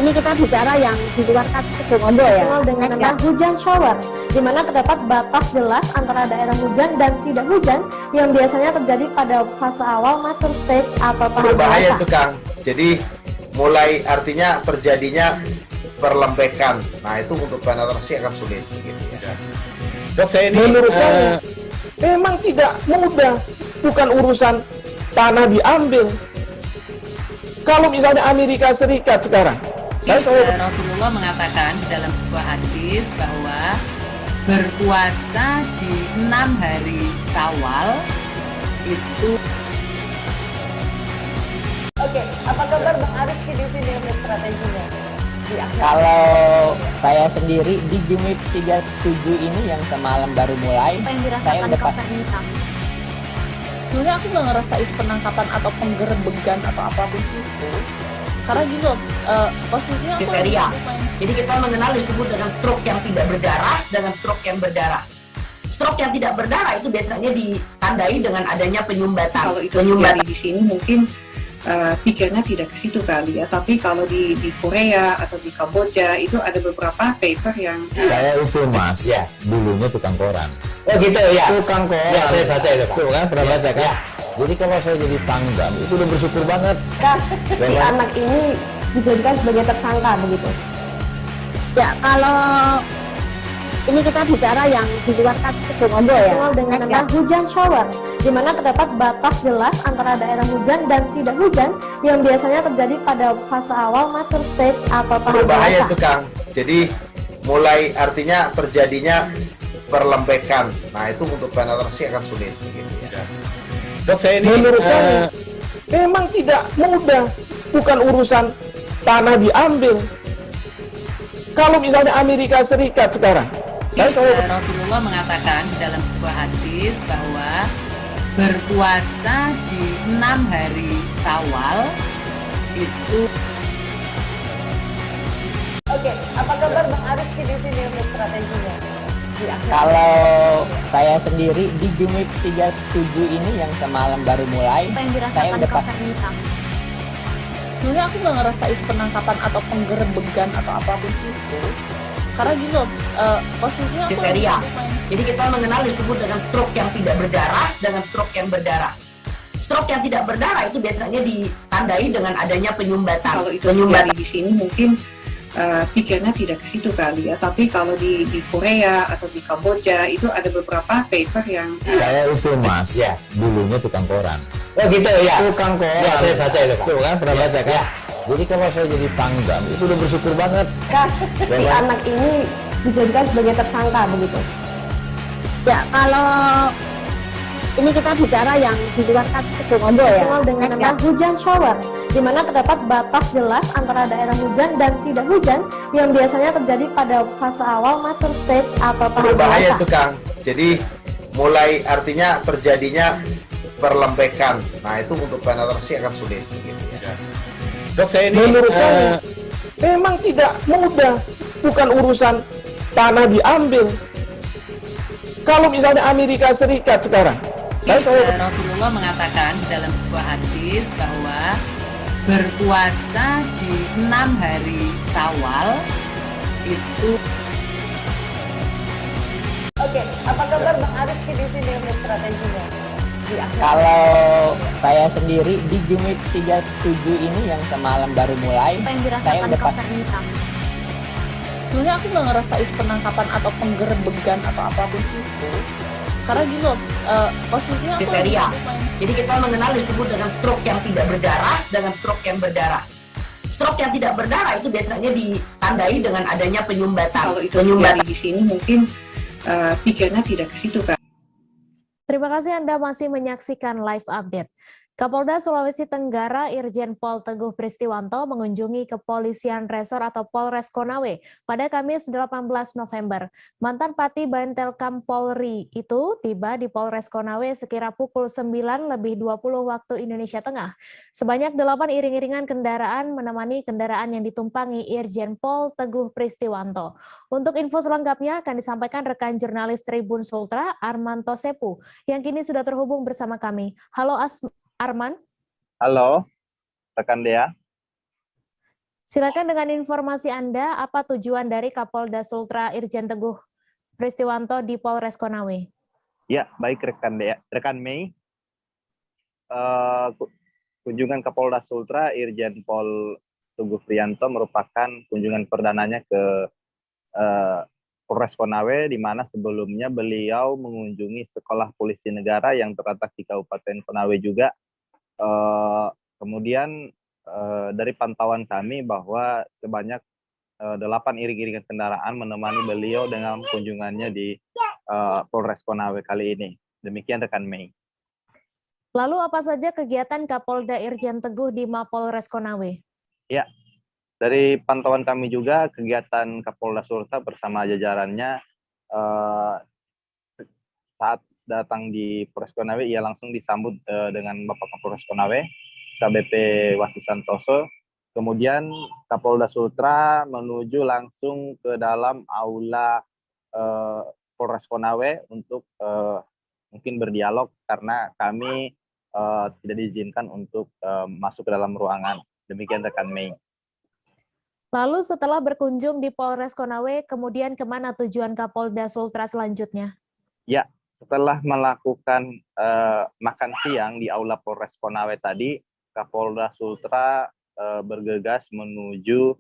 ini kita bicara yang di luar kasus Sebongombo ya. Dengan nama hujan shower, di mana terdapat batas jelas antara daerah hujan dan tidak hujan yang biasanya terjadi pada fase awal mature stage atau tahap Berbahaya dewasa. itu Kang. Jadi mulai artinya terjadinya perlembekan. Nah itu untuk penetrasi akan sulit. Gitu ya. Dok, saya ini menurut saya memang tidak mudah, bukan urusan tanah diambil. Kalau misalnya Amerika Serikat sekarang, Rasulullah mengatakan dalam sebuah hadis bahwa berpuasa di 6 hari Syawal itu. Oke, apa kabar Bang Aris di sini untuk strateginya? Kalau saya sendiri di Jumip 37 ini yang semalam baru mulai, Apa yang saya dirasakan udah Kak Fernita? Sebenarnya aku nggak ngerasain penangkapan atau penggerebekan atau apapun itu. Karena gini loh, posisinya aku Kriteria. Jadi kita mengenal disebut dengan stroke yang tidak berdarah dengan stroke yang berdarah. Stroke yang tidak berdarah itu biasanya ditandai dengan adanya penyumbatan. kalau itu terjadi di sini mungkin pikirnya tidak ke situ kali ya, tapi kalau di Korea atau di Kamboja itu ada beberapa paper yang Saya itu Mas, dulunya tukang koran. Oh gitu ya. Tukang koran. Ya, saya baca itu, Pak. Tuh kan pernah baca kan? Jadi kalau saya jadi pangdam itu udah bersyukur banget. Si anak ini dijadikan sebagai tersangka begitu. Ya, kalau ini kita bicara yang di luar kasus Sebongombo ya. Dengan nama hujan shower, di mana terdapat batas jelas antara daerah hujan dan tidak hujan yang biasanya terjadi pada fase awal mature stage atau tahap Berbahaya dewasa. itu Kang. Jadi mulai artinya terjadinya perlembekan. Nah itu untuk penetrasi akan sulit. Gitu ya. Dok, saya ini menurut saya memang tidak mudah, bukan urusan tanah diambil. Kalau misalnya Amerika Serikat sekarang, Rasulullah mengatakan dalam sebuah hadis bahwa berpuasa di 6 hari Syawal itu. Oke, apa kabar Bang Aris di sini untuk strateginya? Kalau saya sendiri di Jumip 37 ini yang semalam baru mulai, Apa yang saya dirasakan udah Kak Fernita? Sebenarnya aku nggak ngerasain penangkapan atau penggerebekan atau apapun itu. Karena gini loh, posisinya aku Kriteria. Jadi kita mengenal disebut dengan stroke yang tidak berdarah dengan stroke yang berdarah. Stroke yang tidak berdarah itu biasanya ditandai dengan adanya penyumbatan. kalau itu terjadi di sini mungkin pikirnya tidak ke situ kali ya, tapi kalau di Korea atau di Kamboja itu ada beberapa paper yang Saya itu Mas, dulunya tukang koran. Oh gitu ya. Tukang koran. Ya, saya baca itu, Pak. Tuh kan pernah baca kan? Jadi kalau saya jadi pangdam itu udah bersyukur banget. Si anak ini dijadikan sebagai tersangka begitu. Ya, kalau ini kita bicara yang di luar kasus Sebongombo ya. Dengan nama hujan shower, di mana terdapat batas jelas antara daerah hujan dan tidak hujan yang biasanya terjadi pada fase awal mature stage atau tahap Berbahaya dewasa. itu Kang. Jadi mulai artinya terjadinya perlembekan. Nah, itu untuk penetrasi akan sulit. Gitu ya. Dok, saya ini menurut saya memang tidak mudah. Bukan urusan tanah diambil. Kalau misalnya Amerika Serikat sekarang, Rasulullah mengatakan dalam sebuah hadis bahwa berpuasa di 6 hari Syawal itu. Oke, apa kabar Bang Arif di sini untuk strateginya? Kalau saya sendiri di Jumit 37 ini yang semalam baru mulai, saya udah pasti. Sebenarnya aku nggak ngerasain penangkapan atau penggerebekan atau apapun itu. Karena gini loh, posisinya aku kriteria. Jadi kita mengenal disebut dengan stroke yang tidak berdarah dengan stroke yang berdarah. Stroke yang tidak berdarah itu biasanya ditandai dengan adanya penyumbatan. Kalau itu terjadi di sini mungkin pikirnya tidak ke situ kan. Terima kasih Anda masih menyaksikan live update. Kapolda Sulawesi Tenggara Irjen Pol Teguh Pristiwanto mengunjungi Kepolisian Resor atau Polres Konawe pada Kamis 18 November. Mantan Pati Baintelkam Polri itu tiba di Polres Konawe sekira pukul 9:20 waktu Indonesia Tengah. Sebanyak 8 iring-iringan kendaraan menemani kendaraan yang ditumpangi Irjen Pol Teguh Pristiwanto. Untuk info selengkapnya akan disampaikan rekan jurnalis Tribun Sultra Armanto Sepu yang kini sudah terhubung bersama kami. Halo Arman. Halo, rekan Dea. Silakan dengan informasi Anda, apa tujuan dari Kapolda Sultra Irjen Teguh Pristiwanto di Polres Konawe? Ya, baik rekan Dea, rekan Mei. Kunjungan Kapolda Sultra Irjen Pol Teguh Pristiwanto merupakan kunjungan perdananya ke Polres Konawe, di mana sebelumnya beliau mengunjungi Sekolah Polisi Negara yang terletak di Kabupaten Konawe juga. Kemudian dari pantauan kami bahwa sebanyak 8 iring-iringan kendaraan menemani beliau dengan kunjungannya di Polres Konawe kali ini. Demikian rekan Mei. Lalu apa saja kegiatan Kapolda Irjen Teguh di Mapolres Konawe? Ya, dari pantauan kami juga kegiatan Kapolda Sultra bersama jajarannya saat datang di Polres Konawe, ia langsung disambut dengan Bapak Kapolres Konawe, KBP Wasi Santoso. Kemudian Kapolda Sultra menuju langsung ke dalam aula Polres Konawe untuk mungkin berdialog karena kami tidak diizinkan untuk masuk ke dalam ruangan. Demikian rekan Mei. Lalu setelah berkunjung di Polres Konawe, kemudian kemana tujuan Kapolda Sultra selanjutnya? Ya, setelah melakukan makan siang di Aula Polres Konawe tadi, Kapolda Sultra bergegas menuju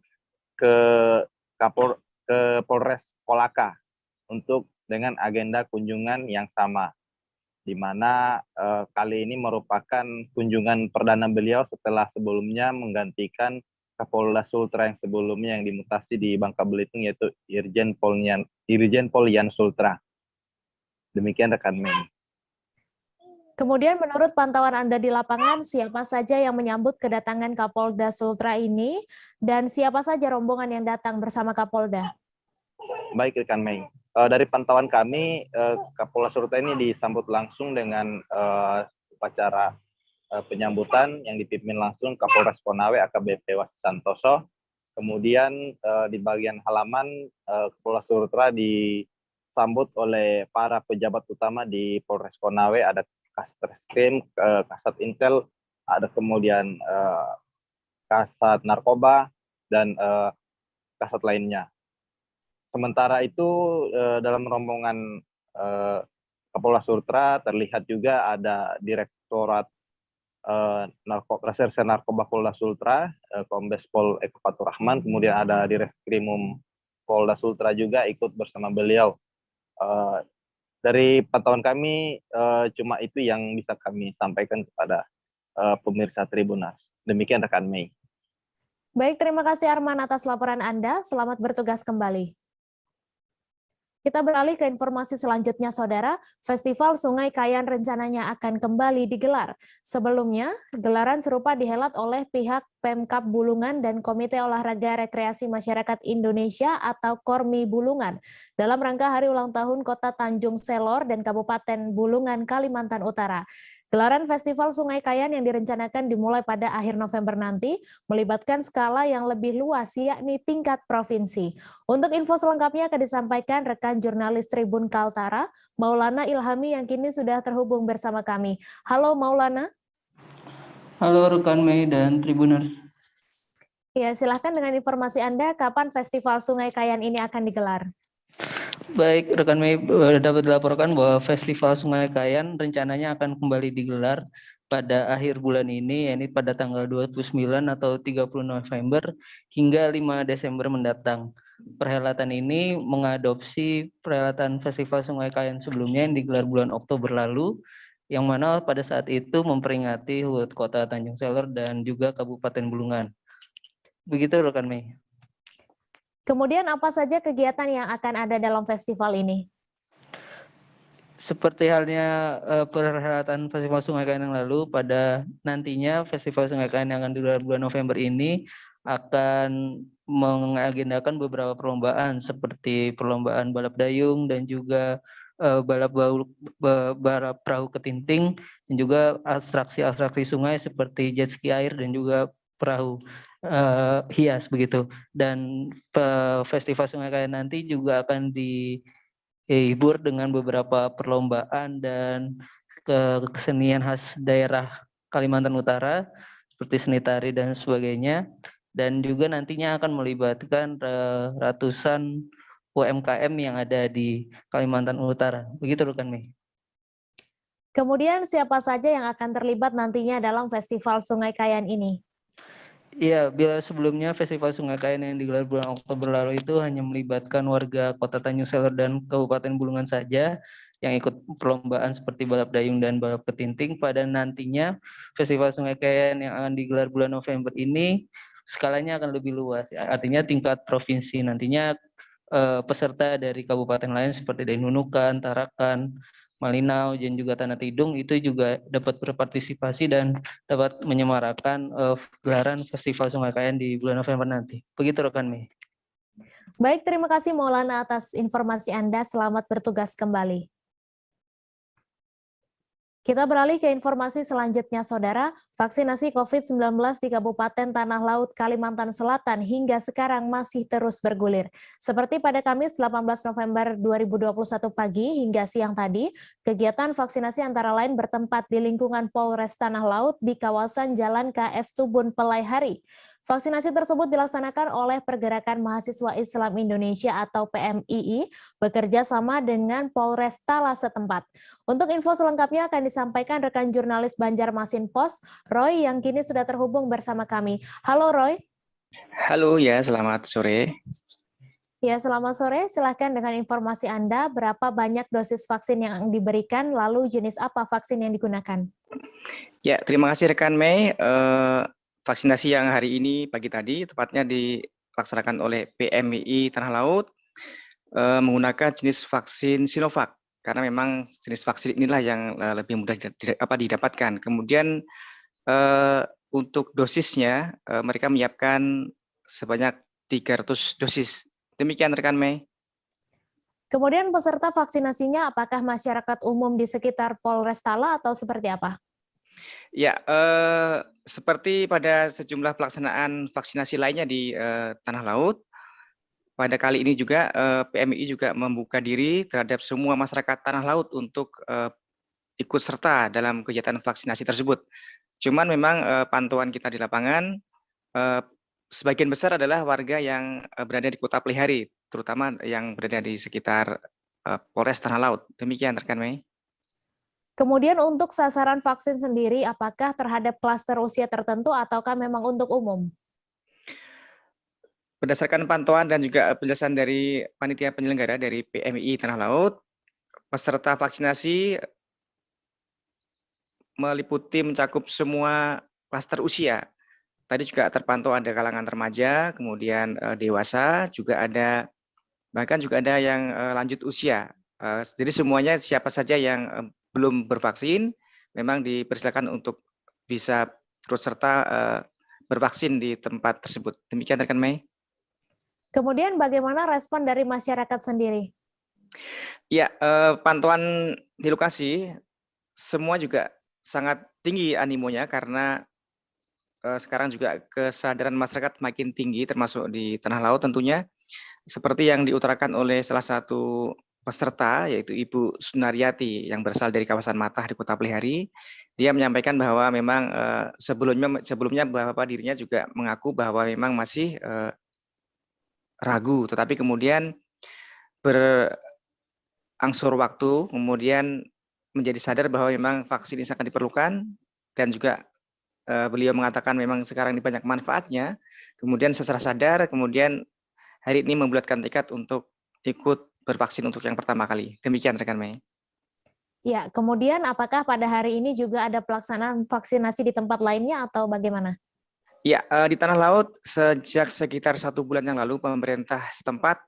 ke Polres Kolaka untuk dengan agenda kunjungan yang sama, di mana kali ini merupakan kunjungan perdana beliau setelah sebelumnya menggantikan Kapolda Sultra yang sebelumnya yang dimutasi di Bangka Belitung, yaitu Irjen Pol Yan Sultra. Demikian rekan Mei. Kemudian menurut pantauan Anda di lapangan, siapa saja yang menyambut kedatangan Kapolda Sultra ini dan siapa saja rombongan yang datang bersama Kapolda? Baik rekan Mei. Dari pantauan kami, Kapolda Sultra ini disambut langsung dengan upacara penyambutan yang dipimpin langsung Kapolres Konawe AKBP Wasi Santoso. Kemudian di bagian halaman Kapolda Sultra disambut oleh para pejabat utama di Polres Konawe, ada Kasat Reskrim, Kasat Intel, ada kemudian Kasat Narkoba dan kasat lainnya. Sementara itu dalam rombongan Kapolda Sultra terlihat juga ada Direktorat Reserse Narkoba Polda Sultra, Kombes Pol Eko Fatur Rahman, kemudian ada Direskrimum Polda Sultra juga ikut bersama beliau. Dari pantauan kami cuma itu yang bisa kami sampaikan kepada pemirsa Tribunars. Demikian rekan Mei. Baik, terima kasih Arman atas laporan Anda. Selamat bertugas kembali. Kita beralih ke informasi selanjutnya, Saudara. Festival Sungai Kayan rencananya akan kembali digelar. Sebelumnya, gelaran serupa dihelat oleh pihak Pemkab Bulungan dan Komite Olahraga Rekreasi Masyarakat Indonesia atau KORMI Bulungan dalam rangka Hari Ulang Tahun Kota Tanjung Selor dan Kabupaten Bulungan, Kalimantan Utara. Gelaran Festival Sungai Kayan yang direncanakan dimulai pada akhir November nanti melibatkan skala yang lebih luas, yakni tingkat provinsi. Untuk info selengkapnya akan disampaikan rekan jurnalis Tribun Kaltara, Maulana Ilhami yang kini sudah terhubung bersama kami. Halo Maulana. Halo rekan Mei dan Tribuners. Ya, silahkan dengan informasi Anda, kapan Festival Sungai Kayan ini akan digelar? Baik, rekan Mei, dapat dilaporkan bahwa Festival Sungai Kayan rencananya akan kembali digelar pada akhir bulan ini, yakni pada tanggal 29 atau 30 November hingga 5 Desember mendatang. Perhelatan ini mengadopsi perhelatan Festival Sungai Kayan sebelumnya yang digelar bulan Oktober lalu, yang mana pada saat itu memperingati HUT Kota Tanjung Selor dan juga Kabupaten Bulungan. Begitu rekan Mei. Kemudian apa saja kegiatan yang akan ada dalam festival ini? Seperti halnya perhelatan Festival Sungai Kayan yang lalu, pada nantinya Festival Sungai Kayan yang akan digelar bulan November ini akan mengagendakan beberapa perlombaan seperti perlombaan balap dayung dan juga balap perahu ketinting dan juga atraksi sungai seperti jet ski air dan juga perahu hias begitu. Dan Festival Sungai Kayan nanti juga akan dihibur dengan beberapa perlombaan dan kesenian khas daerah Kalimantan Utara seperti seni tari dan sebagainya, dan juga nantinya akan melibatkan ratusan UMKM yang ada di Kalimantan Utara. Begitu rekan Mei. Kemudian siapa saja yang akan terlibat nantinya dalam Festival Sungai Kayan ini? Iya, bila sebelumnya Festival Sungai Kayan yang digelar bulan Oktober lalu itu hanya melibatkan warga Kota Tanjung Selor dan Kabupaten Bulungan saja yang ikut perlombaan seperti balap dayung dan balap ketinting, pada nantinya Festival Sungai Kayan yang akan digelar bulan November ini skalanya akan lebih luas. Artinya tingkat provinsi, nantinya peserta dari kabupaten lain seperti Nunukan, Tarakan, Malinau, dan juga Tanah Tidung itu juga dapat berpartisipasi dan dapat menyemarakan gelaran Festival Sungai Kayan di bulan November nanti. Begitu rekan Mei. Baik, terima kasih Maulana atas informasi Anda. Selamat bertugas kembali. Kita beralih ke informasi selanjutnya, Saudara. Vaksinasi COVID-19 di Kabupaten Tanah Laut, Kalimantan Selatan hingga sekarang masih terus bergulir. Seperti pada Kamis 18 November 2021 pagi hingga siang tadi, kegiatan vaksinasi antara lain bertempat di lingkungan Polres Tanah Laut di kawasan Jalan KS Tubun Pelaihari. Vaksinasi tersebut dilaksanakan oleh Pergerakan Mahasiswa Islam Indonesia atau PMII bekerja sama dengan Polres Tala setempat. Untuk info selengkapnya akan disampaikan rekan jurnalis Banjarmasin Pos, Roy, yang kini sudah terhubung bersama kami. Halo Roy. Halo ya, selamat sore. Ya, selamat sore. Silahkan dengan informasi Anda, berapa banyak dosis vaksin yang diberikan, lalu jenis apa vaksin yang digunakan? Ya, terima kasih rekan Mei. Vaksinasi yang hari ini pagi tadi tepatnya dilaksanakan oleh PMII Tanah Laut menggunakan jenis vaksin Sinovac, karena memang jenis vaksin inilah yang lebih mudah didapatkan. Kemudian untuk dosisnya mereka menyiapkan sebanyak 300 dosis. Demikian rekan Mei. Kemudian peserta vaksinasinya apakah masyarakat umum di sekitar Polres Tala atau seperti apa? Ya, seperti pada sejumlah pelaksanaan vaksinasi lainnya di Tanah Laut, pada kali ini juga PMII juga membuka diri terhadap semua masyarakat Tanah Laut untuk ikut serta dalam kegiatan vaksinasi tersebut. Cuman memang pantauan kita di lapangan, sebagian besar adalah warga yang berada di Kota Pelaihari, terutama yang berada di sekitar Polres Tanah Laut. Demikian rekan Mei. Kemudian untuk sasaran vaksin sendiri, apakah terhadap klaster usia tertentu ataukah memang untuk umum? Berdasarkan pantauan dan juga penjelasan dari panitia penyelenggara dari PMII Tanah Laut, peserta vaksinasi meliputi mencakup semua klaster usia. Tadi juga terpantau ada kalangan remaja, kemudian dewasa, juga ada, bahkan juga ada yang lanjut usia. Jadi semuanya siapa saja yang belum bervaksin memang dipersilakan untuk bisa turut serta bervaksin di tempat tersebut. Demikian rekan Mei. Kemudian bagaimana respon dari masyarakat sendiri? Ya, pantauan di lokasi semua juga sangat tinggi animonya karena sekarang juga kesadaran masyarakat makin tinggi termasuk di Tanah Laut tentunya. Seperti yang diutarakan oleh salah satu peserta yaitu Ibu Sunaryati yang berasal dari kawasan Matah di Kota Pelihari. Dia menyampaikan bahwa memang sebelumnya bahwa dirinya juga mengaku bahwa memang masih ragu, tetapi kemudian berangsur waktu kemudian menjadi sadar bahwa memang vaksin ini sangat diperlukan, dan juga beliau mengatakan memang sekarang ini banyak manfaatnya. Kemudian secara sadar, kemudian hari ini membulatkan tekad untuk ikut bervaksin untuk yang pertama kali. Demikian rekan Mei. Ya, kemudian apakah pada hari ini juga ada pelaksanaan vaksinasi di tempat lainnya atau bagaimana? Ya, di Tanah Laut sejak sekitar 1 bulan yang lalu pemerintah setempat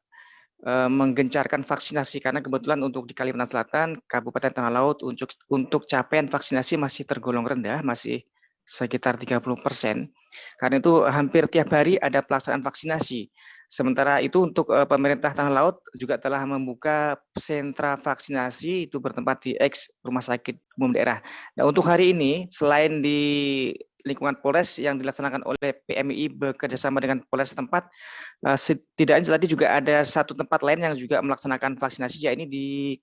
menggencarkan vaksinasi karena kebetulan untuk di Kalimantan Selatan, Kabupaten Tanah Laut untuk capaian vaksinasi masih tergolong rendah, masih sekitar 30%. Karena itu hampir tiap hari ada pelaksanaan vaksinasi. Sementara itu untuk pemerintah Tanah Laut juga telah membuka sentra vaksinasi itu bertempat di X Rumah Sakit Umum Daerah. Nah, untuk hari ini selain di lingkungan Polres yang dilaksanakan oleh PMII bekerjasama dengan Polres setempat, setidaknya tadi juga ada satu tempat lain yang juga melaksanakan vaksinasi, yaitu di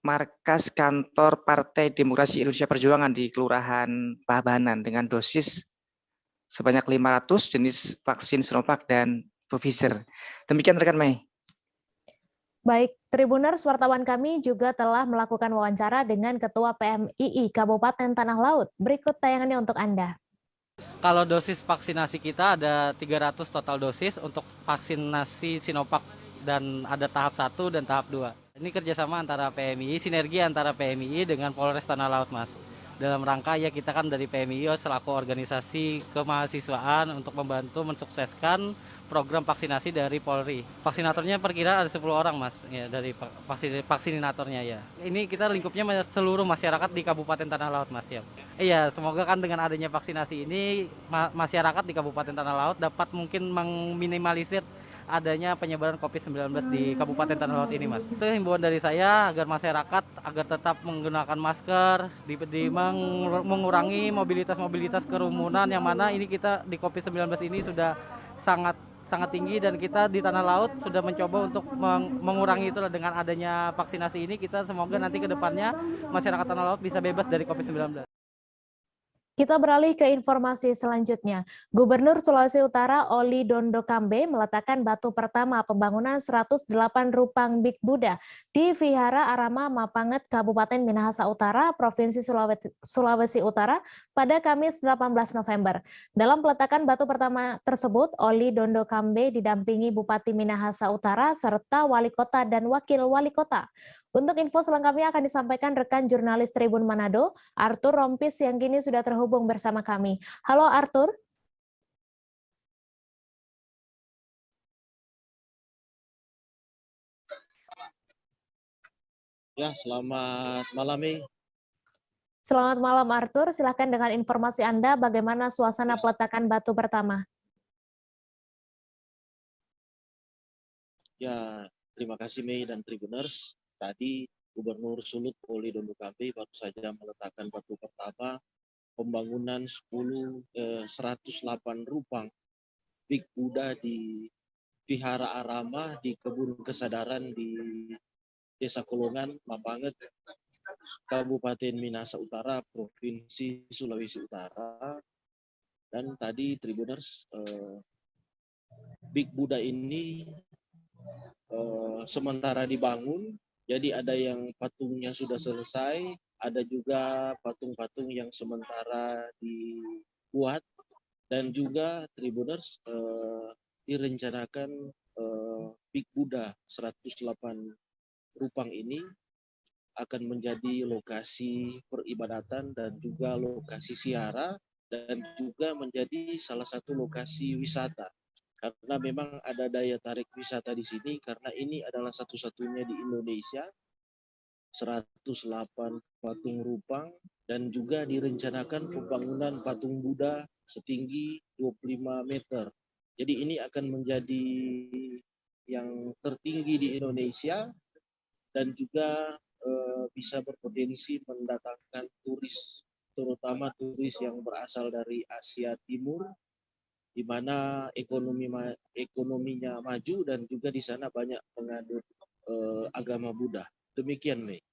markas kantor Partai Demokrasi Indonesia Perjuangan di Kelurahan Pabanan dengan dosis sebanyak 500 jenis vaksin Sinovac dan Pfizer. Demikian rekan Mei. Baik, Tribuners, wartawan kami juga telah melakukan wawancara dengan Ketua PMII Kabupaten Tanah Laut. Berikut tayangannya untuk Anda. Kalau dosis vaksinasi kita ada 300 total dosis untuk vaksinasi Sinovac, dan ada tahap 1 dan tahap 2. Ini kerjasama antara PMII, sinergi antara PMII dengan Polres Tanah Laut, Mas. Dalam rangka ya kita kan dari PMII selaku organisasi kemahasiswaan untuk membantu mensukseskan program vaksinasi dari Polri. Vaksinatornya perkiraan ada 10 orang, Mas, ya, dari vaksinatornya ya. Ini kita lingkupnya seluruh masyarakat di Kabupaten Tanah Laut, Mas, ya. Iya, semoga kan dengan adanya vaksinasi ini masyarakat di Kabupaten Tanah Laut dapat mungkin meminimalisir adanya penyebaran COVID-19 di Kabupaten Tanah Laut ini, Mas. Itu himbauan dari saya agar masyarakat agar tetap menggunakan masker, mengurangi mobilitas kerumunan, yang mana ini kita di COVID-19 ini sudah sangat tinggi, dan kita di Tanah Laut sudah mencoba untuk mengurangi itu dengan adanya vaksinasi ini. Kita semoga nanti ke depannya masyarakat Tanah Laut bisa bebas dari COVID-19. Kita beralih ke informasi selanjutnya. Gubernur Sulawesi Utara Oli Dondo Kambe meletakkan batu pertama pembangunan 108 Rupang Big Buddha di Vihara Arama Mapanget, Kabupaten Minahasa Utara, Provinsi Sulawesi Utara pada Kamis 18 November. Dalam peletakan batu pertama tersebut, Oli Dondo Kambe didampingi Bupati Minahasa Utara serta Wali Kota dan Wakil Wali Kota. Untuk info selengkapnya akan disampaikan rekan jurnalis Tribun Manado, Arthur Rompis, yang kini sudah terhubung bersama kami. Halo Arthur. Ya, selamat malam, Mi. Selamat malam Arthur, silahkan dengan informasi Anda bagaimana suasana peletakan batu pertama. Ya, terima kasih Mei dan Tribuners. Tadi Gubernur Sulut Oli Dondo Kambe baru saja meletakkan batu pertama pembangunan 108 Rupang Big Buddha di Vihara Arama di Kebun Kesadaran di Desa Kolongan, Mapanget, Kabupaten Minahasa Utara, Provinsi Sulawesi Utara. Dan tadi Tribuners, Big Buddha ini sementara dibangun. Jadi ada yang patungnya sudah selesai, ada juga patung-patung yang sementara dibuat, dan juga Tribuners direncanakan Big Buddha 108 Rupang ini akan menjadi lokasi peribadatan dan juga lokasi ziarah, dan juga menjadi salah satu lokasi wisata. Karena memang ada daya tarik wisata di sini, karena ini adalah satu-satunya di Indonesia 108 patung Rupang, dan juga direncanakan pembangunan patung Buddha setinggi 25 meter. Jadi ini akan menjadi yang tertinggi di Indonesia, dan juga bisa berpotensi mendatangkan turis terutama turis yang berasal dari Asia Timur, di mana ekonominya maju dan juga di sana banyak penganut agama Buddha. Demikian, Mei.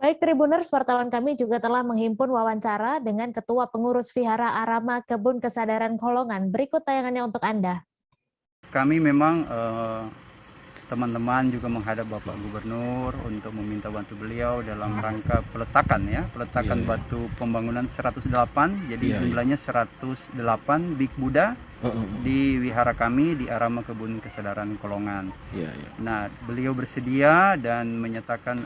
Baik Tribuners, wartawan kami juga telah menghimpun wawancara dengan Ketua Pengurus Vihara Arama Kebun Kesadaran Kolongan. Berikut tayangannya untuk Anda. Kami memang teman-teman juga menghadap Bapak Gubernur untuk meminta bantu beliau dalam rangka peletakan batu pembangunan 108, jadi jumlahnya 108 Big Buddha di wihara kami di Arama Kebun Kesadaran Kolongan. Nah, beliau bersedia dan menyatakan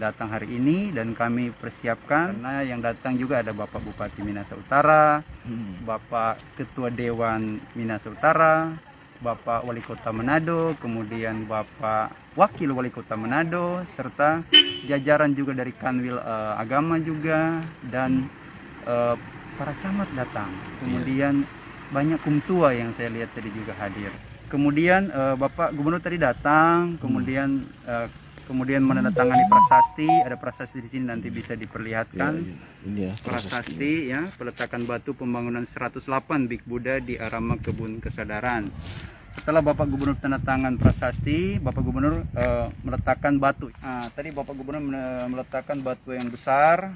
datang hari ini dan kami persiapkan. Karena yang datang juga ada Bapak Bupati Minahasa Utara, Bapak Ketua Dewan Minahasa Utara, Bapak Wali Kota Manado, kemudian Bapak Wakil Wali Kota Manado, serta jajaran juga dari Kanwil Agama juga, dan para camat datang. Kemudian banyak kumtua yang saya lihat tadi juga hadir. Kemudian Bapak Gubernur tadi datang, kemudian menandatangani prasasti. Ada prasasti di sini nanti bisa diperlihatkan. Prasasti ya, peletakan batu pembangunan 108 Big Buddha di Arama Kebun Kesadaran. Setelah Bapak Gubernur tanda tangan prasasti, Bapak Gubernur meletakkan batu. Tadi Bapak Gubernur meletakkan batu yang besar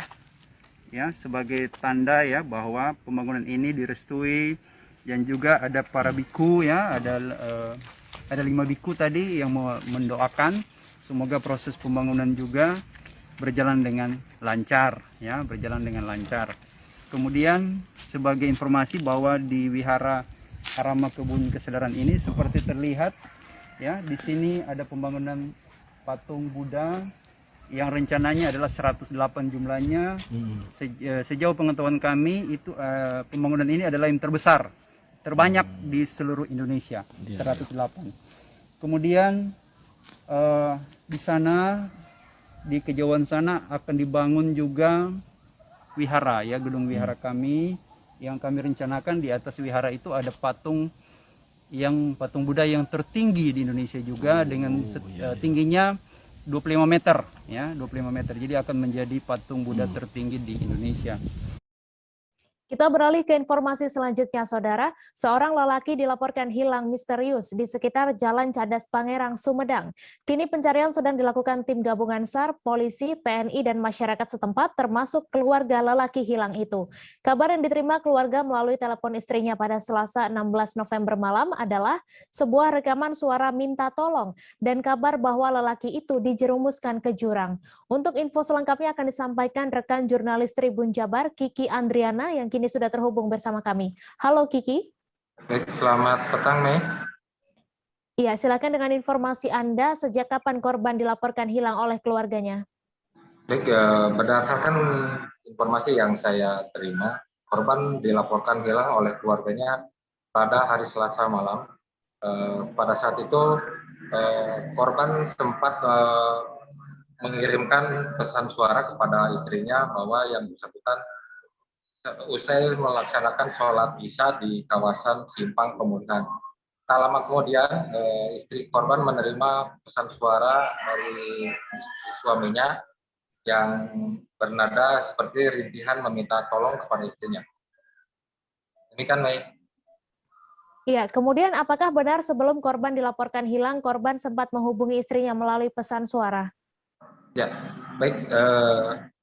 ya sebagai tanda ya bahwa pembangunan ini direstui, dan juga ada para biku ya, ada 5 biku tadi yang mendoakan semoga proses pembangunan juga berjalan dengan lancar ya, Kemudian sebagai informasi bahwa di wihara Arama Kebun Kesadaran ini seperti terlihat ya, di sini ada pembangunan patung Buddha yang rencananya adalah 108 jumlahnya. Sejauh pengetahuan kami itu pembangunan ini adalah yang terbanyak di seluruh Indonesia, 108. Kemudian di sana, di kejauhan sana akan dibangun juga wihara ya, gedung wihara kami yang kami rencanakan. Di atas wihara itu ada patung Buddha yang tertinggi di Indonesia juga, dengan tingginya 25 meter ya, 25 meter. Jadi akan menjadi patung Buddha tertinggi di Indonesia. Kita beralih ke informasi selanjutnya, Saudara. Seorang lelaki dilaporkan hilang misterius di sekitar Jalan Cadas Pangerang, Sumedang. Kini pencarian sedang dilakukan tim gabungan SAR, polisi, TNI, dan masyarakat setempat, termasuk keluarga lelaki hilang itu. Kabar yang diterima keluarga melalui telepon istrinya pada Selasa 16 November malam adalah sebuah rekaman suara minta tolong dan kabar bahwa lelaki itu dijerumuskan ke jurang. Untuk info selengkapnya akan disampaikan rekan jurnalis Tribun Jabar, Kiki Andriana, yang kini sudah terhubung bersama kami. Halo Kiki. Baik, selamat petang, Mei. Iya, silakan dengan informasi Anda, sejak kapan korban dilaporkan hilang oleh keluarganya? Baik, berdasarkan informasi yang saya terima, korban dilaporkan hilang oleh keluarganya pada hari Selasa malam. Pada saat itu, korban sempat mengirimkan pesan suara kepada istrinya bahwa yang bersangkutan usai melaksanakan sholat Isya di kawasan Simpang Pemulihan. Tak lama kemudian, istri korban menerima pesan suara dari suaminya yang bernada seperti rintihan meminta tolong kepada istrinya. Ini kan, Mei. Iya, kemudian apakah benar sebelum korban dilaporkan hilang, korban sempat menghubungi istrinya melalui pesan suara? Ya, baik.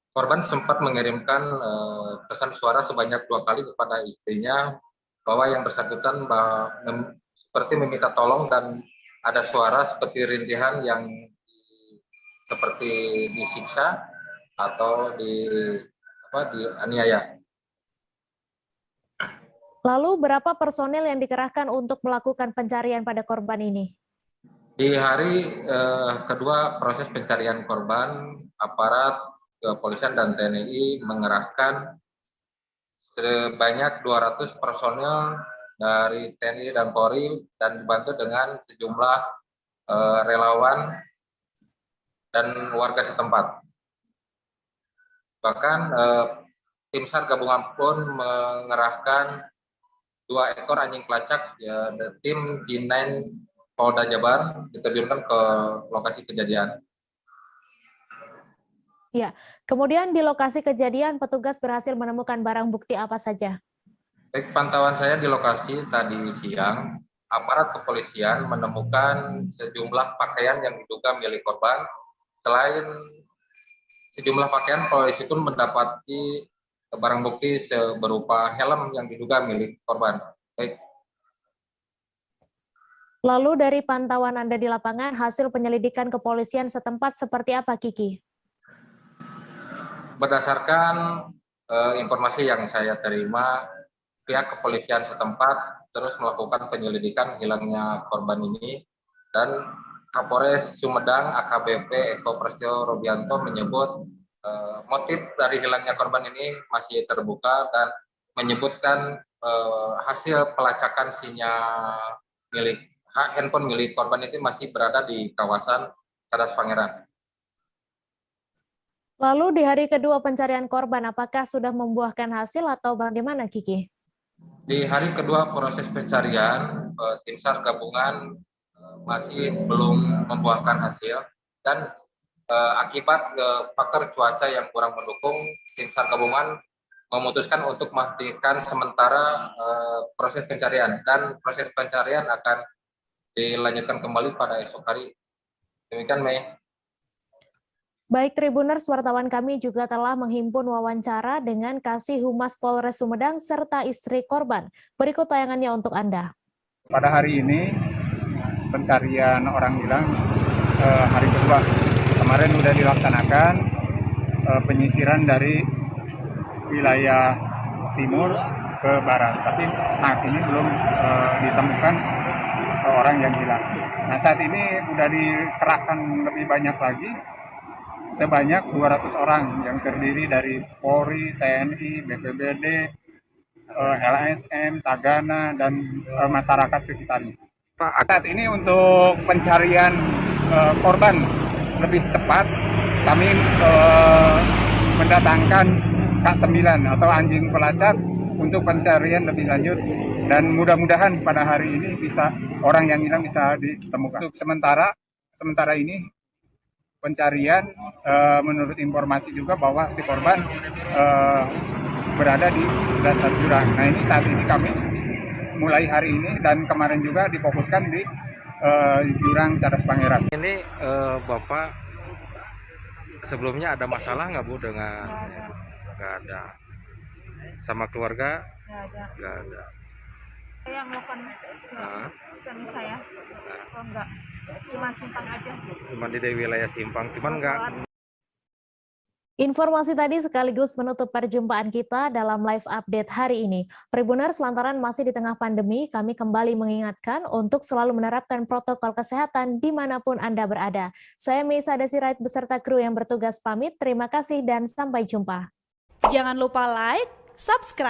Korban sempat mengirimkan pesan suara sebanyak 2 kali kepada istrinya bahwa yang bersangkutan seperti meminta tolong dan ada suara seperti rintihan yang seperti disiksa atau dianiaya. Lalu berapa personel yang dikerahkan untuk melakukan pencarian pada korban ini? Di hari kedua proses pencarian korban, aparat kepolisian dan TNI mengerahkan sebanyak 200 personel dari TNI dan Polri dan dibantu dengan sejumlah relawan dan warga setempat. Bahkan tim SAR gabungan pun mengerahkan 2 ekor anjing pelacak, ya, tim G9 Polda Jabar diterjunkan ke lokasi kejadian. Ya, kemudian di lokasi kejadian petugas berhasil menemukan barang bukti apa saja? Baik, pantauan saya di lokasi tadi siang, aparat kepolisian menemukan sejumlah pakaian yang diduga milik korban. Selain sejumlah pakaian, polisi pun mendapati barang bukti berupa helm yang diduga milik korban. Baik. Lalu dari pantauan Anda di lapangan, hasil penyelidikan kepolisian setempat seperti apa, Kiki? Berdasarkan informasi yang saya terima, pihak kepolisian setempat terus melakukan penyelidikan hilangnya korban ini, dan Kapolres Sumedang AKBP Eko Prasetyo Robianto menyebut motif dari hilangnya korban ini masih terbuka dan menyebutkan hasil pelacakan sinyal handphone milik korban itu masih berada di kawasan Cadas Pangeran. Lalu di hari kedua pencarian korban, apakah sudah membuahkan hasil atau bagaimana, Kiki? Di hari kedua proses pencarian, tim SAR gabungan masih belum membuahkan hasil, dan akibat faktor cuaca yang kurang mendukung, tim SAR gabungan memutuskan untuk menghentikan sementara proses pencarian, dan proses pencarian akan dilanjutkan kembali pada esok hari. Demikian, Mei. Baik Tribuners, wartawan kami juga telah menghimpun wawancara dengan Kasih Humas Polres Sumedang serta istri korban. Berikut tayangannya untuk Anda. Pada hari ini pencarian orang hilang hari kedua. Kemarin sudah dilaksanakan penyisiran dari wilayah timur ke barat, tapi saat ini belum ditemukan orang yang hilang. Nah, saat ini sudah dikerahkan lebih banyak lagi, sebanyak 200 orang yang terdiri dari Polri, TNI, BPBD, LSM, Tagana, dan masyarakat sekitarnya. Saat ini untuk pencarian korban lebih cepat, kami mendatangkan K9 atau anjing pelacak untuk pencarian lebih lanjut, dan mudah-mudahan pada hari ini bisa orang yang hilang bisa ditemukan. Untuk sementara ini pencarian menurut informasi juga bahwa si korban berada di dasar jurang. Nah, ini saat ini kami mulai hari ini dan kemarin juga difokuskan di jurang Cadas Pangeran. Ini Bapak sebelumnya ada masalah nggak Bu dengan? Nggak ada. Sama keluarga? Nggak ada. Saya melakukan suami saya, kalau enggak cuma simpang aja. Cuma di wilayah simpang, cuman enggak. Informasi tadi sekaligus menutup perjumpaan kita dalam live update hari ini. Tribuners, lantaran masih di tengah pandemi, kami kembali mengingatkan untuk selalu menerapkan protokol kesehatan dimanapun Anda berada. Saya Meisa Desirait beserta kru yang bertugas pamit. Terima kasih dan sampai jumpa. Jangan lupa like, subscribe,